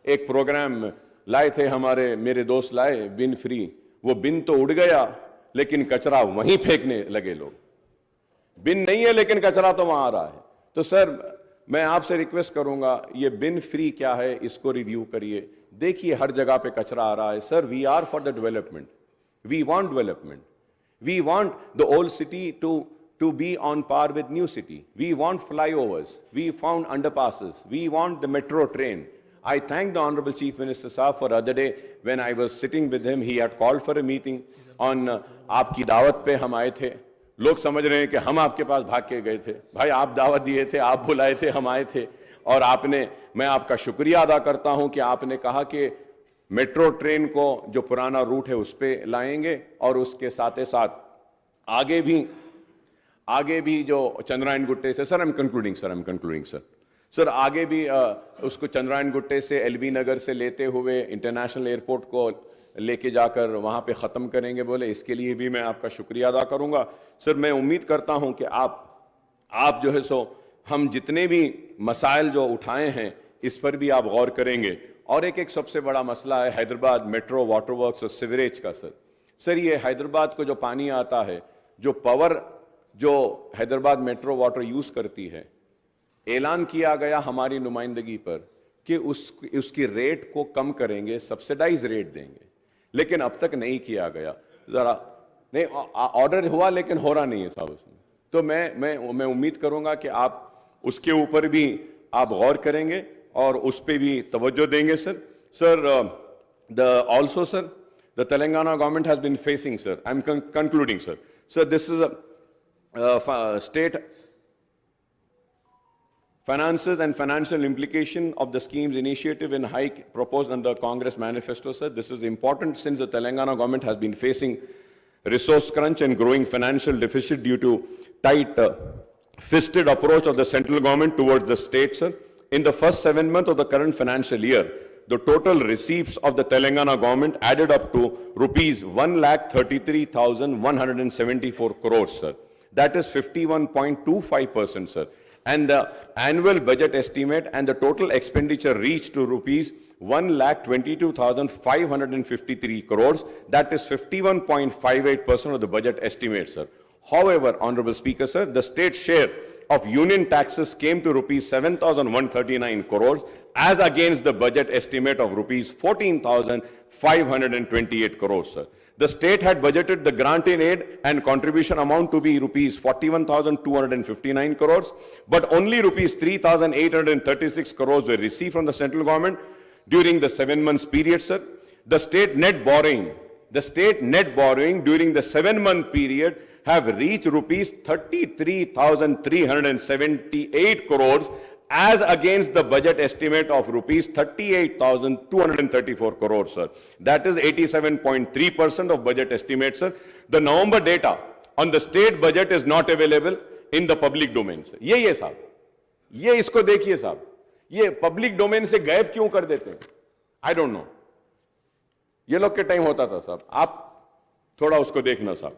एक प्रोग्राम लाए थे हमारे, मेरे दोस्त लाए बिन फ्री. वो बिन तो उड़ गया लेकिन कचरा वहीं फेंकने लगे लोग. बिन नहीं है लेकिन कचरा तो वहां आ रहा है. तो सर मैं आपसे रिक्वेस्ट करूंगा, ये बिन फ्री क्या है इसको रिव्यू करिए. देखिए हर जगह पे कचरा आ रहा है sir. We are for the development, we want development, we want the old city to be on par with new city. We want flyovers, we found underpasses, we want the metro train. I thank the Honorable Chief Minister Saab for other day when I was sitting with him, he had called for a meeting on आपकी दावत पे हम आए थे. लोग समझ रहे हैं कि हम आपके पास भाग के गए थे. भाई आप दावत दिए थे, आप बुलाए थे, हम आए थे. और आपने, मैं आपका शुक्रिया अदा करता हूं कि आपने कहा कि मेट्रो ट्रेन को जो पुराना रूट है उस पर लाएंगे. और उसके साथ ही साथ आगे भी जो चंद्रायन गुट्टे से, sir I am concluding sir, आगे भी उसको चंद्रायन गुट्टे से एलबी नगर से लेते हुए इंटरनेशनल एयरपोर्ट को लेके जाकर वहां पे ख़त्म करेंगे बोले. इसके लिए भी मैं आपका शुक्रिया अदा करूंगा. सर मैं उम्मीद करता हूं कि आप जो है सो हम जितने भी मसाइल जो उठाए हैं इस पर भी आप गौर करेंगे. और एक सबसे बड़ा मसला है हैदराबाद मेट्रो वाटर वर्क्स और सीवरेज का. सर ये हैदराबाद को जो पानी आता है, जो पावर जो हैदराबाद मेट्रो वाटर यूज करती है, ऐलान किया गया हमारी नुमाइंदगी पर कि उसकी रेट को कम करेंगे, सब्सिडाइज रेट देंगे, लेकिन अब तक नहीं किया गया. जरा नहीं, ऑर्डर हुआ लेकिन हो रहा नहीं है साहब उसमें. तो मैं उम्मीद करूंगा कि आप उसके ऊपर भी आप गौर करेंगे और उस पर भी तवज्जो देंगे sir. Also sir the Telangana government has been facing, sir I am concluding sir, this is a state finances and financial implication of the scheme's initiative and hike proposed under Congress manifesto, sir. This is important since the Telangana government has been facing resource crunch and growing financial deficit due to tight-fisted approach of the central government towards the state, sir. In the first 7 months of the current financial year, the total receipts of the Telangana government added up to rupees 1,33,174 crores, sir. That is 51.25%, sir. And the annual budget estimate and the total expenditure reached to rupees 1,22,553 crores. That is 51.58% of the budget estimate, sir. However, Honorable Speaker, sir, the state share of union taxes came to rupees 7,139 crores as against the budget estimate of rupees 14,528 crores, sir. The state had budgeted the grant in aid and contribution amount to be rupees 41,259 crores, but only rupees 3,836 crores were received from the central government during the 7 months period, sir. The state net borrowing the state net borrowing during the 7-month period have reached rupees 33,378 crores as against the budget estimate of rupees 38,234 crores, sir. That is 87.3% of budget estimate, sir. The November data on the state budget is not available in the public domain, sir. ये साहब, ये इसको देखिए साहब, ये public domain से गायब क्यों कर देते हैं? I don't know. ये लोग के टाइम होता था साहब, आप थोड़ा उसको देखना साहब.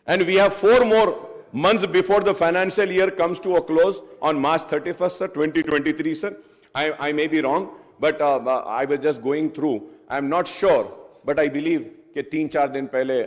And we have 4 more months before the financial year comes to a close on March 31st, sir, 2023, sir. I may be wrong, but I was just going through. I'm not sure, but I believe कि 3-4 दिन पहले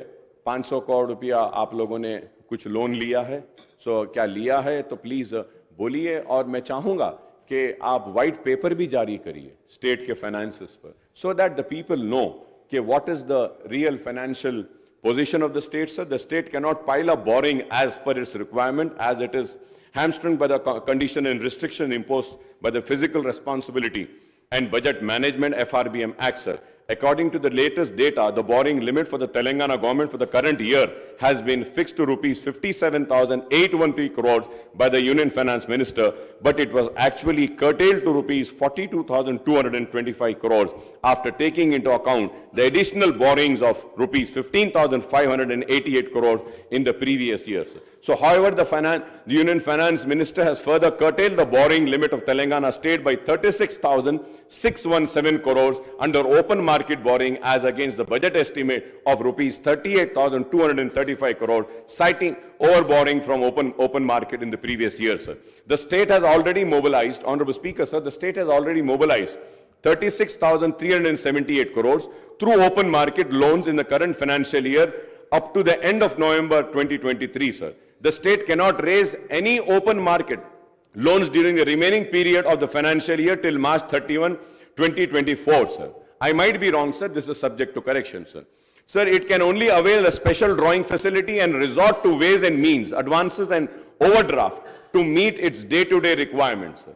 500 करोड़ रुपया आप लोगों ने कुछ loan लिया है. So क्या लिया है तो प्लीज बोलिए, और मैं चाहूंगा कि आप व्हाइट पेपर भी जारी करिए स्टेट के फाइनेंसेस पर, so that the people know कि what is the real financial position of the state, sir. The state cannot pile up borrowing as per its requirement, as it is hamstrung by the condition and restriction imposed by the Physical Responsibility and Budget Management FRBM Act, sir. According to the latest data, the borrowing limit for the Telangana government for the current year has been fixed to rupees 57,813 crores by the Union Finance Minister, but it was actually curtailed to rupees 42,225 crores after taking into account the additional borrowings of rupees 15,588 crores in the previous years. So, however, the Union Finance Minister has further curtailed the borrowing limit of Telangana state by 36,617 crores under open market borrowing as against the budget estimate of rupees 38,235 crores, citing overborrowing from open market in the previous year, sir. The state has already mobilized, Honorable Speaker, sir, the state has already mobilized 36,378 crores through open market loans in the current financial year up to the end of November 2023, sir. The state cannot raise any open market loans during the remaining period of the financial year till March 31, 2024, sir. I might be wrong, sir. This is subject to correction, sir. Sir, it can only avail a special drawing facility and resort to ways and means, advances and overdraft to meet its day-to-day requirements, sir.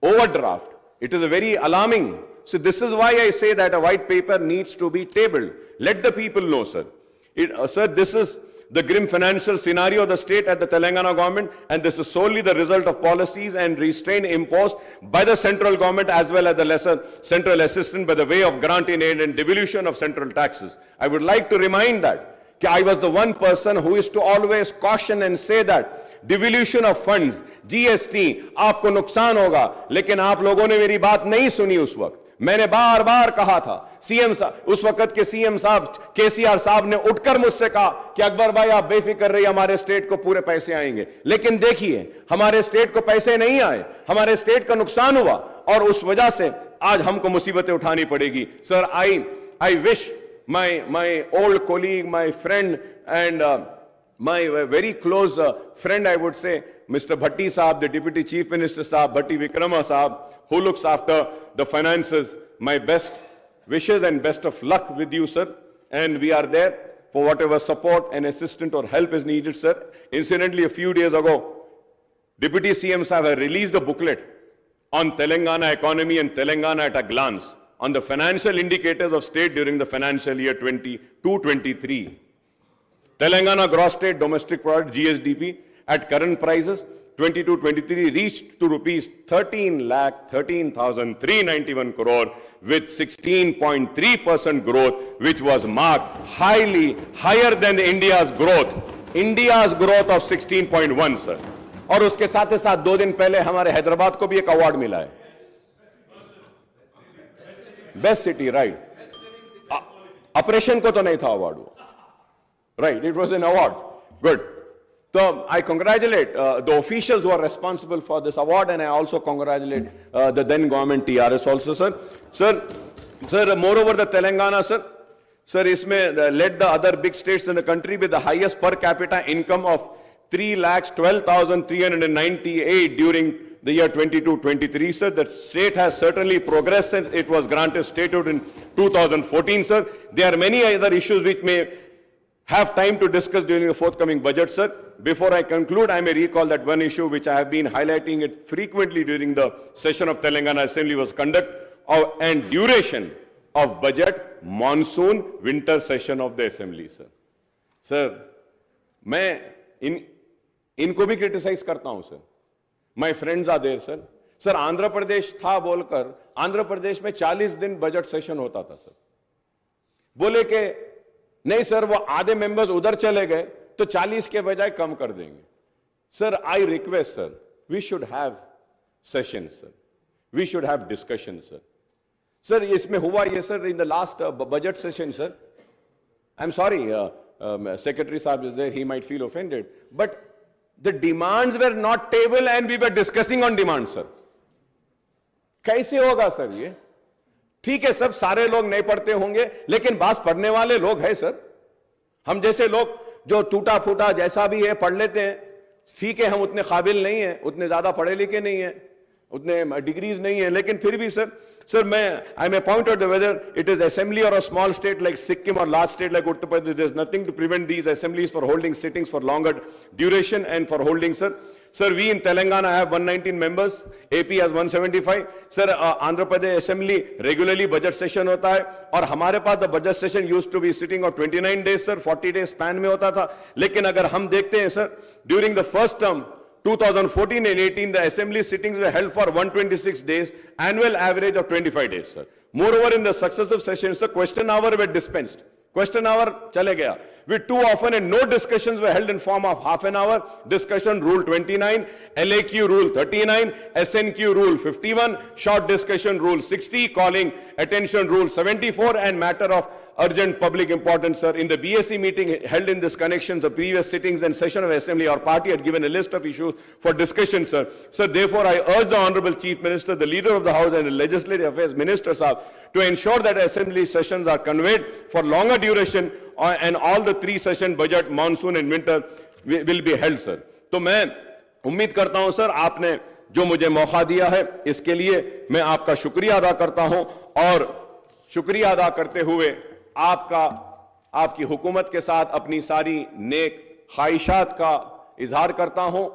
Overdraft. It is a very alarming. So this is why I say that a white paper needs to be tabled. Let the people know, sir. Sir, this is the grim financial scenario of the state at the Telangana government, and this is solely the result of policies and restraint imposed by the central government as well as the lesser central assistance by the way of grant in aid and devolution of central taxes. I would like to remind that I was the one person who is to always caution and say that devolution of funds, GST, आपको नुकसान होगा, लेकिन आप लोगों ने मेरी बात नहीं सुनी उस वक्त. मैंने बार बार कहा था, सीएम साहब, उस वक्त के सीएम साहब केसीआर साहब ने उठकर मुझसे कहा कि अकबर भाई आप बेफिक्र रहिए, हमारे स्टेट को पूरे पैसे आएंगे. लेकिन देखिए, हमारे स्टेट को पैसे नहीं आए, हमारे स्टेट का नुकसान हुआ, और उस वजह से आज हमको मुसीबतें उठानी पड़ेगी. Sir, I wish my old colleague, my friend, and my very close friend, I would say, Mr. Bhatti Saab, the Deputy Chief Minister Saab, Bhatti Vikrama Saab, who looks after the finances, my best wishes and best of luck with you, sir. And we are there for whatever support and assistance or help is needed, sir. Incidentally, a few days ago, Deputy CM Saab have released a booklet on Telangana economy and Telangana at a glance on the financial indicators of state during the financial year 22-23. Telangana gross state domestic product, GSDP, at current prices, 22-23 reached to rupees 13,13,391 crore with 16.3% growth, which was marked higher than India's growth of 16.1, sir. और उसके साथ ही साथ 2 दिन पहले हमारे हैदराबाद को भी एक अवार्ड मिला है, बेस्ट सिटी, राइट. ऑपरेशन को तो नहीं था अवार्ड वो, right? It was an award. Good. So I congratulate the officials who are responsible for this award, and I also congratulate the then government TRS also, sir. Sir, moreover, the Telangana, sir, isme led the other big states in the country with the highest per capita income of 3,12,398 during the year 22-23, sir. The state has certainly progressed since it was granted statehood in 2014, sir. There are many other issues which may have time to discuss during the forthcoming budget, sir. Before I conclude, I may recall that one issue which I have been highlighting it frequently during the session of Telangana Assembly was conduct and duration of budget monsoon winter session of the assembly, sir. Sir, मैं इनको भी criticise करता हूं sir. My friends are there sir. Sir Andhra Pradesh था बोलकर आंध्र प्रदेश में 40 दिन budget session होता था सर. बोले कि नहीं सर वो आधे मेंबर्स उधर चले गए तो 40 के बजाय कम कर देंगे. Sir I request sir, we should have session sir, we should have discussion sir. Sir इसमें हुआ ये sir, in the last budget session sir, I am sorry secretary साहब is there, he might feel offended, but the demands were not table and we were discussing on demands sir. कैसे होगा sir ये? ठीक है सब सारे लोग नहीं पढ़ते होंगे लेकिन बात पढ़ने वाले लोग हैं सर. हम जैसे लोग जो टूटा फूटा जैसा भी है पढ़ लेते हैं. ठीक है हम उतने काबिल नहीं है, उतने ज्यादा पढ़े लिखे नहीं है, उतने डिग्रीज नहीं है, लेकिन फिर भी सर मैं I may point out whether it is assembly or a small state like Sikkim or large state like Uttar Pradesh, there is nothing to prevent these assemblies for holding sittings for longer duration and for holding sir. Sir, we in Telangana have 119 members, AP has 175. Sir, Andhra Pradesh Assembly regularly budget session hota hai aur hamare paas the budget session used to be sitting of 29 days sir, 40 days span mein hota tha. Lekin agar hum dekhte hain sir, during the first term 2014 and 18 the assembly sittings were held for 126 days, annual average of 25 days sir. Moreover, in the successive sessions the question hour were dispensed. Question hour chale gaya. With too often and no discussions were held in form of half an hour discussion, rule 29, LAQ rule 39, SNQ rule 51, short discussion rule 60, calling attention rule 74, and matter of urgent public importance sir. In the BSc meeting held in this connection, the previous sittings and session of assembly, our party had given a list of issues for discussion sir. Sir, therefore I urge the Honorable Chief Minister, the Leader of the House and the Legislative Affairs Minister sir, to ensure that assembly sessions are conveyed for longer duration and all the 3 session budget monsoon and winter will be held sir. तो मैं उम्मीद करता हूं sir आपने जो मुझे मौका दिया है इसके लिए मैं आपका शुक्रिया अदा करता हूं और शुक्रिया अदा करते हुए आपकी हुकूमत के साथ अपनी सारी नेक ख्वाहिशात का इजहार करता हूं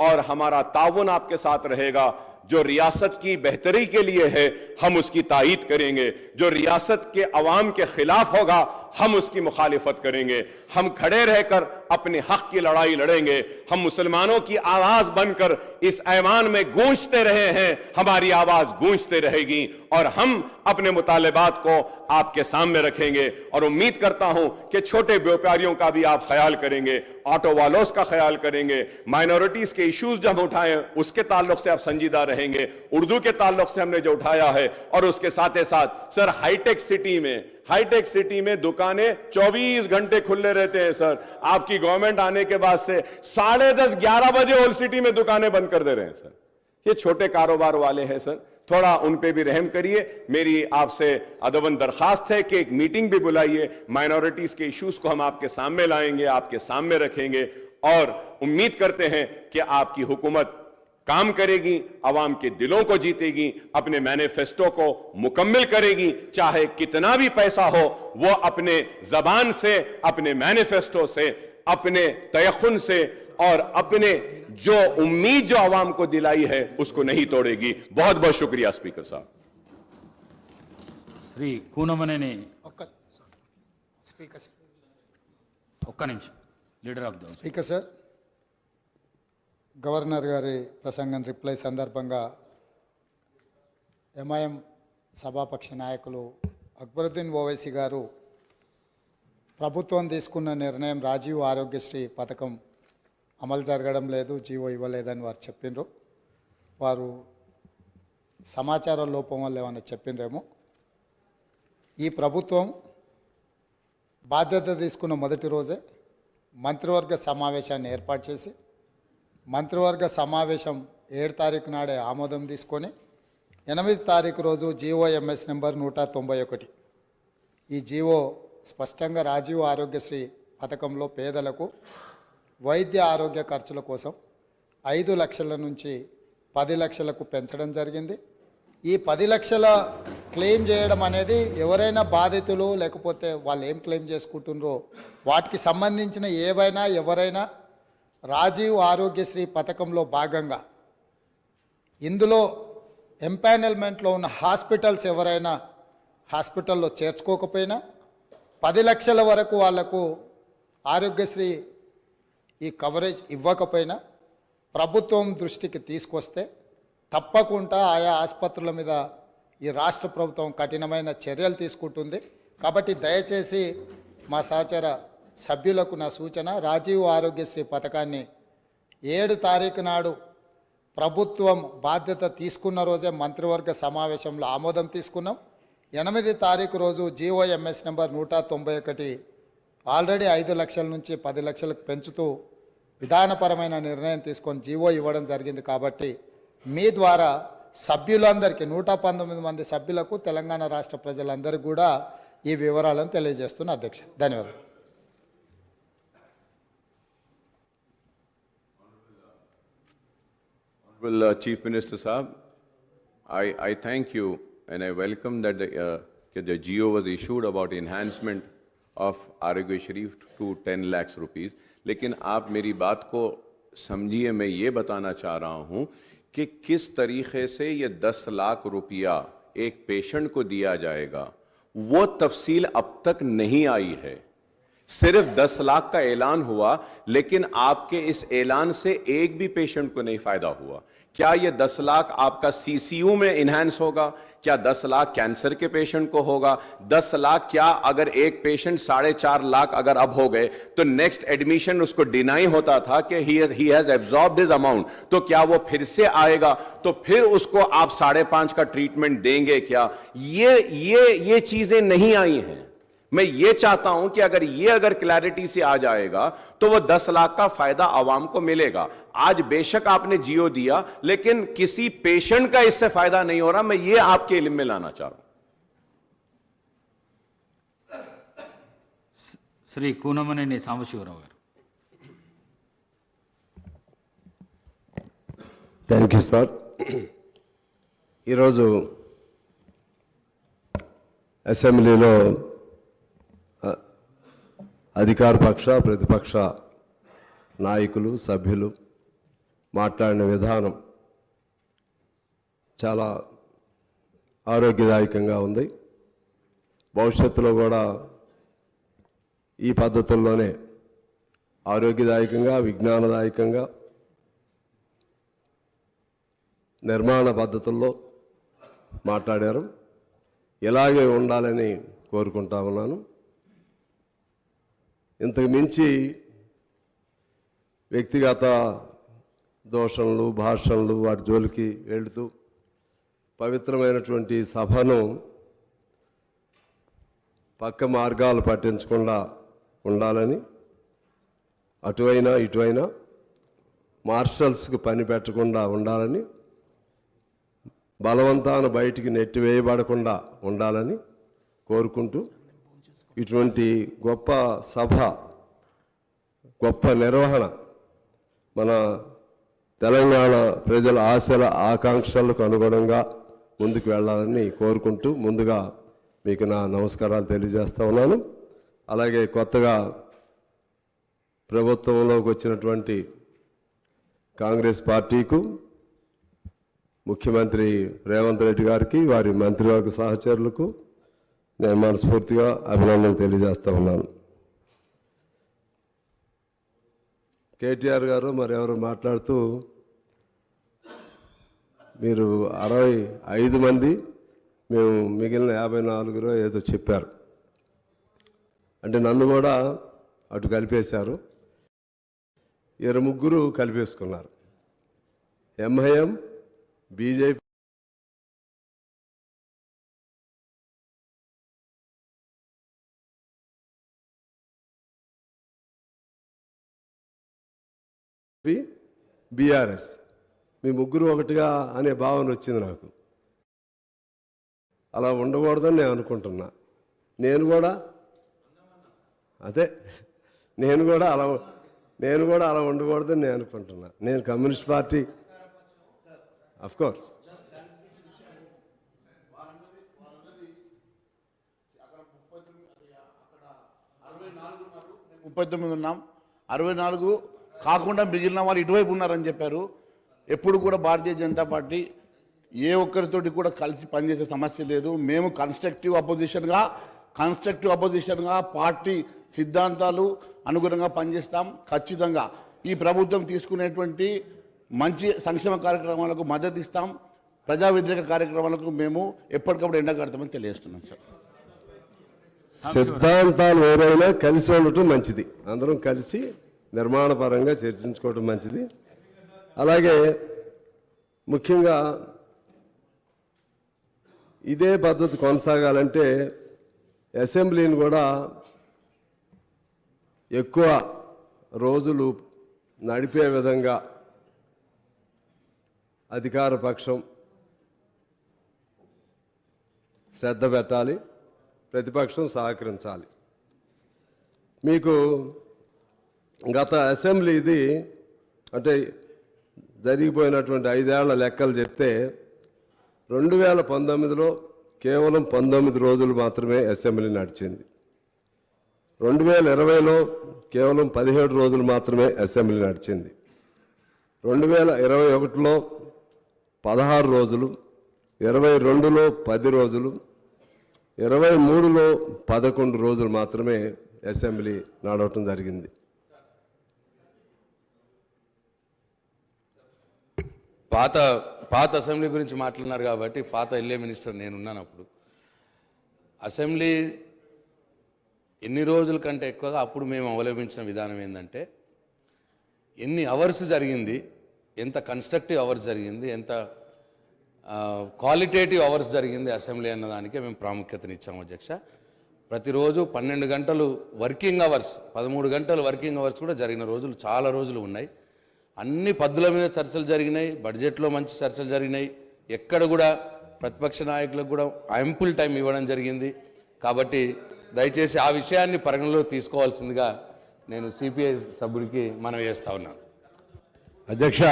और हमारा ताउन आपके साथ रहेगा. जो रियासत की बेहतरी के लिए है हम उसकी तायीद करेंगे, जो रियासत के अवाम के खिलाफ होगा हम उसकी मुखालिफत करेंगे. हम खड़े रहकर अपने हक की लड़ाई लड़ेंगे. हम मुसलमानों की आवाज बनकर इस ऐवान में गूंजते रहे हैं, हमारी आवाज गूंजते रहेगी और हम अपने मुतालिबात को आपके सामने रखेंगे. और उम्मीद करता हूं कि छोटे व्यापारियों का भी आप ख्याल करेंगे, ऑटो वालों का ख्याल करेंगे, माइनॉरिटीज के इश्यूज जब उठाए उसके ताल्लुक से आप संजीदा रहेंगे, उर्दू के ताल्लुक से हमने जो उठाया है, और उसके साथ ही साथ सर हाईटेक सिटी में दुकानें 24 घंटे खुले रहते हैं सर. आपकी गवर्नमेंट आने के बाद से 10:30-11 बजे ओल्ड सिटी में दुकानें बंद कर दे रहे हैं सर. ये छोटे कारोबार वाले हैं सर, थोड़ा उन पे भी रहम करिए. मेरी आपसे अदबन दरखास्त है कि एक मीटिंग भी बुलाइए, माइनॉरिटीज के इश्यूज को हम आपके सामने लाएंगे, आपके सामने रखेंगे और उम्मीद करते हैं कि आपकी हुकूमत काम करेगी, आवाम के दिलों को जीतेगी, अपने मैनिफेस्टो को मुकम्मल करेगी. चाहे कितना भी पैसा हो वो अपने जबान से, अपने मैनिफेस्टो से, अपने तयखुन से और अपने जो उम्मीद जो आवाम को दिलाई है उसको नहीं तोड़ेगी. बहुत बहुत शुक्रिया स्पीकर साहब. श्री కూనమనేని స్పీకర్ ఒక్క నిమిషం leader of the speaker sir, governor గారి ప్రసంగం రిప్లై సందర్భంగా ఎంఐఎం సభాపక్ష నాయకులు అక్బరుద్దీన్ ఓవైసీ గారు ప్రభుత్వం తీసుకున్న నిర్ణయం రాజీవ్ ఆరోగ్యశ్రీ పథకం అమలు జరగడం లేదు, జీవో ఇవ్వలేదని వారు చెప్పిండ్రు. వారు సమాచార లోపం వల్ల ఏమన్నా చెప్పిండ్రేమో. ఈ ప్రభుత్వం బాధ్యత తీసుకున్న మొదటి రోజే మంత్రివర్గ సమావేశాన్ని ఏర్పాటు చేసి మంత్రివర్గ సమావేశం 7 తారీఖు నాడే ఆమోదం తీసుకొని 8 తారీఖు రోజు జీఓఎంఎస్ నెంబర్ 191 ఈ జీవో స్పష్టంగా రాజీవ్ ఆరోగ్యశ్రీ పథకంలో పేదలకు వైద్య ఆరోగ్య ఖర్చుల కోసం 5 లక్షల నుంచి 10 లక్షలకు పెంచడం జరిగింది. ఈ 10 లక్షల క్లెయిమ్ చేయడం అనేది ఎవరైనా బాధితులు లేకపోతే వాళ్ళు ఏం క్లెయిమ్ చేసుకుంటున్నారో వాటికి సంబంధించిన ఏవైనా ఎవరైనా రాజీవ్ ఆరోగ్యశ్రీ పథకంలో భాగంగా ఇందులో ఎంపానల్మెంట్లో ఉన్న హాస్పిటల్స్ ఎవరైనా హాస్పిటల్లో చేర్చుకోకపోయినా 10 లక్షల వరకు వాళ్లకు ఆరోగ్యశ్రీ ఈ కవరేజ్ ఇవ్వకపోయినా ప్రభుత్వం దృష్టికి తీసుకొస్తే తప్పకుండా ఆయా ఆసుపత్రుల మీద ఈ రాష్ట్ర ప్రభుత్వం కఠినమైన చర్యలు తీసుకుంటుంది. కాబట్టి దయచేసి మా సహచర సభ్యులకు నా సూచన, రాజీవ్ ఆరోగ్యశ్రీ పథకాన్ని 7 తారీఖు నాడు ప్రభుత్వం బాధ్యత తీసుకున్న రోజే మంత్రివర్గ సమావేశంలో ఆమోదం తీసుకున్నాం. 8 తారీఖు రోజు జీఓఎంఎస్ నెంబర్ 191 ఆల్రెడీ 5 లక్షల నుంచి 10 లక్షలకు పెంచుతూ విధానపరమైన నిర్ణయం తీసుకొని జీవో ఇవ్వడం జరిగింది. కాబట్టి మీ ద్వారా సభ్యులందరికీ 119 మంది సభ్యులకు తెలంగాణ రాష్ట్ర ప్రజలందరికీ కూడా ఈ వివరాలను తెలియజేస్తున్న అధ్యక్ష. ధన్యవాదాలు. Well, Chief Minister Saab, I thank you and I welcome that the GO was issued about enhancement of Arogya Sharif to 10 lakhs rupees. लेकिन आप मेरी बात को समझिए, मैं ये बताना चाह रहा हूँ कि किस तरीके से ये 10 लाख रुपया एक पेशेंट को दिया जाएगा वो तफसील अब तक नहीं आई है। सिर्फ 10 लाख का ऐलान हुआ, लेकिन आपके इस ऐलान से एक भी पेशेंट को नहीं फायदा हुआ। क्या ये 10 लाख आपका सीसीयू में इनहैंस होगा? क्या 10 लाख कैंसर के पेशेंट को होगा? 10 लाख क्या अगर एक पेशेंट 4.5 लाख अगर अब हो गए तो नेक्स्ट एडमिशन उसको डिनाई होता था कि he has absorbed his amount, तो क्या वो फिर से आएगा? तो फिर उसको आप 5.5 का ट्रीटमेंट देंगे क्या? ये चीजें नहीं आई हैं। मैं ये चाहता हूं कि अगर क्लैरिटी से आ जाएगा तो वो 10 लाख का फायदा आवाम को मिलेगा। आज बेशक आपने जियो दिया, लेकिन किसी पेशेंट का इससे फायदा नहीं हो रहा। मैं ये आपके इल्म में लाना चाह रहा हूं। శ్రీ కూనమనేని సాంబశివరావు గారు. Thank you sir. ఈరోజు అసెంబ్లీలో అధికార పక్ష ప్రతిపక్ష నాయకులు సభ్యులు మాట్లాడిన విధానం చాలా ఆరోగ్యదాయకంగా ఉంది. భవిష్యత్తులో కూడా ఈ పద్ధతుల్లోనే ఆరోగ్యదాయకంగా, విజ్ఞానదాయకంగా, నిర్మాణ పద్ధతుల్లో మాట్లాడారు. ఇలాగే ఉండాలని కోరుకుంటా ఉన్నాను. ఇంతకు మించి వ్యక్తిగత దోషణలు, భాషణలు వాటి జోలికి వెళుతూ పవిత్రమైనటువంటి సభను పక్క మార్గాలు పట్టించకుండా ఉండాలని, అటువైనా ఇటువైనా మార్షల్స్కి పని పెట్టకుండా ఉండాలని, బలవంతాన బయటికి నెట్టివేయబడకుండా ఉండాలని కోరుకుంటూ, ఇటువంటి గొప్ప సభ, గొప్ప నిర్వహణ మన తెలంగాణ ప్రజల ఆశల ఆకాంక్షలకు అనుగుణంగా ముందుకు వెళ్ళాలని కోరుకుంటూ ముందుగా మీకు నా నమస్కారాలు తెలియజేస్తా ఉన్నాను. అలాగే కొత్తగా ప్రభుత్వంలోకి వచ్చినటువంటి కాంగ్రెస్ పార్టీకు, ముఖ్యమంత్రి రేవంత్ రెడ్డి గారికి, వారి మంత్రివర్గ సహచరులకు నేను మనస్ఫూర్తిగా అభినందనలు తెలియజేస్తా ఉన్నాను. కేటీఆర్ గారు మరెవరు మాట్లాడుతూ మీరు 65 మంది, మేము మిగిలిన 54 ఏదో చెప్పారు. అంటే నన్ను కూడా అటు కలిపేశారు. 23 కలిపేసుకున్నారు. ఎంఐఎం, బీజేపీ, బీఆర్ఎస్, మీ ముగ్గురు ఒకటిగా అనే భావన వచ్చింది నాకు. అలా ఉండకూడదని నేను అనుకుంటున్నా. నేను కూడా అలా ఉండకూడదని నేను అనుకుంటున్నా. నేను కమ్యూనిస్ట్ పార్టీ అఫ్కోర్స్ ఉన్నాం. 64 కాకుండా మిగిలిన వాళ్ళు ఇటువైపు ఉన్నారని చెప్పారు. ఎప్పుడు కూడా భారతీయ జనతా పార్టీ ఏ ఒక్కరితోటి కూడా కలిసి పనిచేసే సమస్య లేదు. మేము కన్స్ట్రక్టివ్ అపోజిషన్గా పార్టీ సిద్ధాంతాలు అనుగుణంగా పనిచేస్తాం. ఖచ్చితంగా ఈ ప్రభుత్వం తీసుకునేటువంటి మంచి సంక్షేమ కార్యక్రమాలకు మద్దతు ఇస్తాం. ప్రజా వ్యతిరేక కార్యక్రమాలకు మేము ఎప్పటికప్పుడు ఎండగడతామని తెలియజేస్తున్నాం సార్. సిద్ధాంతాలు వేరైనా కలిసి ఉండటం మంచిది. అందరం కలిసి నిర్మాణపరంగా చర్చించుకోవటం మంచిది. అలాగే ముఖ్యంగా ఇదే పద్ధతి కొనసాగాలంటే అసెంబ్లీని కూడా ఎక్కువ రోజులు నడిపే విధంగా అధికార పక్షం శ్రద్ధ పెట్టాలి, ప్రతిపక్షం సహకరించాలి. మీకు గత అసెంబ్లీ ఇది అంటే జరిగిపోయినటువంటి 5 ఏళ్ల లెక్కలు చెప్తే 2019లో కేవలం 19 రోజులు మాత్రమే అసెంబ్లీ నడిచింది. 2020లో కేవలం 17 రోజులు మాత్రమే అసెంబ్లీ నడిచింది. 2021లో 16 రోజులు, 22లో 10 రోజులు, 23లో 11 రోజులు మాత్రమే అసెంబ్లీ నడవటం జరిగింది. పాత అసెంబ్లీ గురించి మాట్లాడినారు కాబట్టి పాత ఎల్ఏ మినిస్టర్ నేనున్నాను. అప్పుడు అసెంబ్లీ ఎన్ని రోజుల కంటే ఎక్కువగా అప్పుడు మేము అవలంబించిన విధానం ఏంటంటే ఎన్ని అవర్స్ జరిగింది, ఎంత కన్స్ట్రక్టివ్ అవర్స్ జరిగింది, ఎంత క్వాలిటేటివ్ అవర్స్ జరిగింది అసెంబ్లీ అన్నదానికే మేము ప్రాముఖ్యతనిచ్చాము అధ్యక్ష. ప్రతిరోజు 12 గంటలు వర్కింగ్ అవర్స్, 13 గంటలు వర్కింగ్ అవర్స్ కూడా జరిగిన రోజులు చాలా రోజులు ఉన్నాయి. అన్ని పద్ధతుల మీద చర్చలు జరిగినాయి, బడ్జెట్లో మంచి చర్చలు జరిగినాయి. ఎక్కడ కూడా ప్రతిపక్ష నాయకులకు కూడా యాంపుల్ టైం ఇవ్వడం జరిగింది. కాబట్టి దయచేసి ఆ విషయాన్ని పరిగణలో తీసుకోవాల్సిందిగా నేను సిపిఐ సభ్యుడికి మనవి చేస్తా ఉన్నాను. అధ్యక్ష,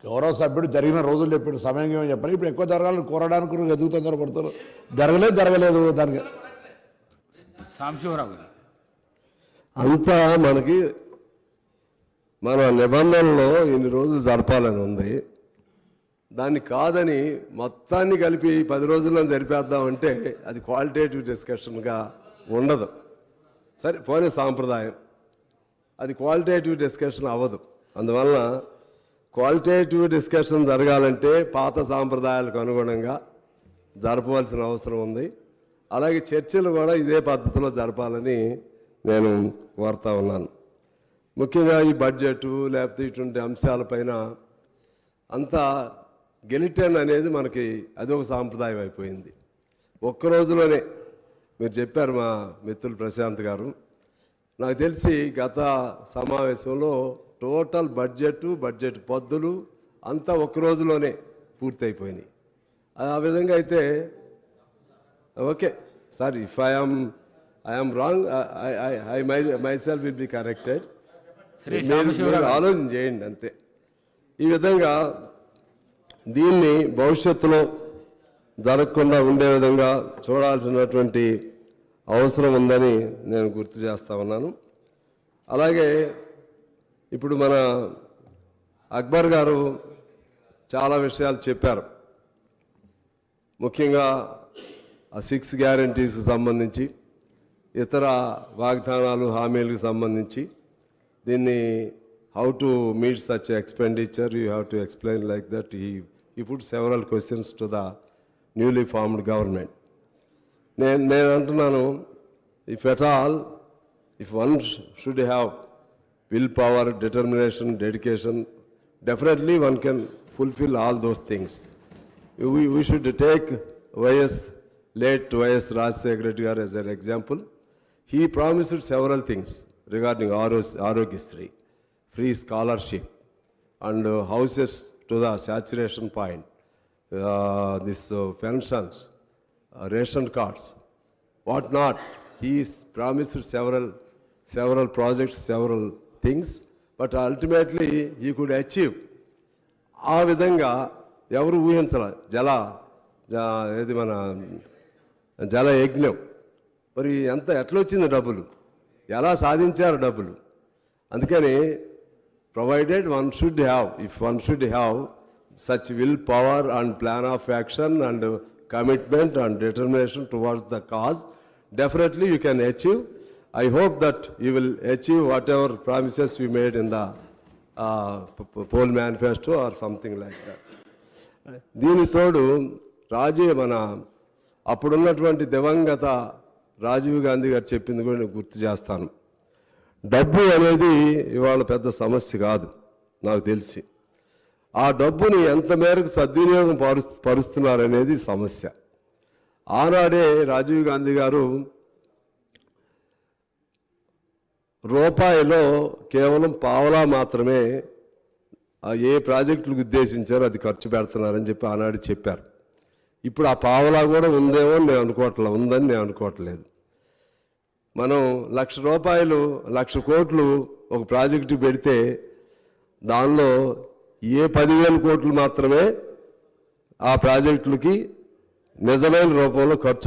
గౌరవ సభ్యుడు జరిగిన రోజులు చెప్పాడు, సమయం ఏమని చెప్పారు. ఇప్పుడు ఎక్కువ జరగాలని కోరడానికి ఎదుగు తొందరపడతారు. జరగలేదు దానికి సాంబశివరావు గారు అంతా మనకి మన నిబంధనలో ఇన్ని రోజులు జరపాలని ఉంది. దాన్ని కాదని మొత్తాన్ని కలిపి 10 రోజుల్లో జరిపేద్దామంటే అది క్వాలిటేటివ్ డిస్కషన్గా ఉండదు. సరే పోనీ సాంప్రదాయం, అది క్వాలిటేటివ్ డిస్కషన్ అవ్వదు. అందువలన క్వాలిటేటివ్ డిస్కషన్ జరగాలంటే పాత సాంప్రదాయాలకు అనుగుణంగా జరపవలసిన అవసరం ఉంది. అలాగే చర్చలు కూడా ఇదే పద్ధతిలో జరపాలని నేను కోరుతా ఉన్నాను. ముఖ్యంగా ఈ బడ్జెట్ లేకపోతే ఇటువంటి అంశాలపైన అంతా గెలిటన్ అనేది మనకి అదొక సాంప్రదాయం అయిపోయింది. ఒక్క రోజులోనే మీరు చెప్పారు మా మిత్రులు ప్రశాంత్ గారు, నాకు తెలిసి గత సమావేశంలో టోటల్ బడ్జెట్ పద్దులు అంతా ఒక్క రోజులోనే పూర్తయిపోయినాయి. ఆ విధంగా అయితే okay sir, if I'm wrong I myself will be corrected. ఆలోచన చేయండి అంతే. ఈ విధంగా దీన్ని భవిష్యత్తులో జరగకుండా ఉండే విధంగా చూడాల్సినటువంటి అవసరం ఉందని నేను గుర్తు చేస్తా ఉన్నాను. అలాగే ఇప్పుడు మన అక్బర్ గారు చాలా విషయాలు చెప్పారు. ముఖ్యంగా ఆ 6 గ్యారంటీస్కి సంబంధించి, ఇతర వాగ్దానాలు హామీలకు సంబంధించి దీన్ని how to meet such expenditure, you have to explain like that. He put several questions to the newly formed government. నేను అంటున్నాను, if at all, if one should have willpower, determination, dedication, definitely one can fulfill all those things. We should take late YS Rajశేఖర Reddy garu as an example. He promised several things regarding Arogyasri, free scholarship and houses to the saturation point, this pensions, ration cards, what not. He promised several projects, several things, but ultimately he could achieve. ఆ విధంగా ఎవరు ఊహించాల ఏది మన జల యజ్ఞం, మరి ఎట్లొచ్చింది డబ్బులు, ఎలా సాధించారు డబ్బులు. అందుకని provided one should have, if one should have such willpower and plan of action and commitment and determination towards the cause, definitely you can achieve. I hope that you will achieve whatever promises you made in the poll manifesto or something like that. దీని తోడు మన అప్పుడున్నటువంటి దివంగత రాజీవ్ గాంధీ గారు చెప్పింది కూడా నేను గుర్తు చేస్తాను. డబ్బు అనేది ఇవాళ పెద్ద సమస్య కాదు నాకు తెలిసి. ఆ డబ్బుని ఎంత మేరకు సద్వినియోగం పరుస్తున్నారనేది సమస్య. ఆనాడే రాజీవ్ గాంధీ గారు రూపాయిలో కేవలం పావలా మాత్రమే ఏ ప్రాజెక్టులకు ఉద్దేశించారో అది ఖర్చు పెడుతున్నారని చెప్పి ఆనాడు చెప్పారు. ఇప్పుడు ఆ పావలా కూడా ఉందేమో నేను అనుకోవట్లేదు, ఉందని నేను అనుకోవట్లేదు. మనం ₹1,00,000 1,00,000 ఒక ప్రాజెక్టు పెడితే దానిలో 10,000 కోట్లు మాత్రమే ఆ ప్రాజెక్టులకి నిజమైన రూపంలో ఖర్చు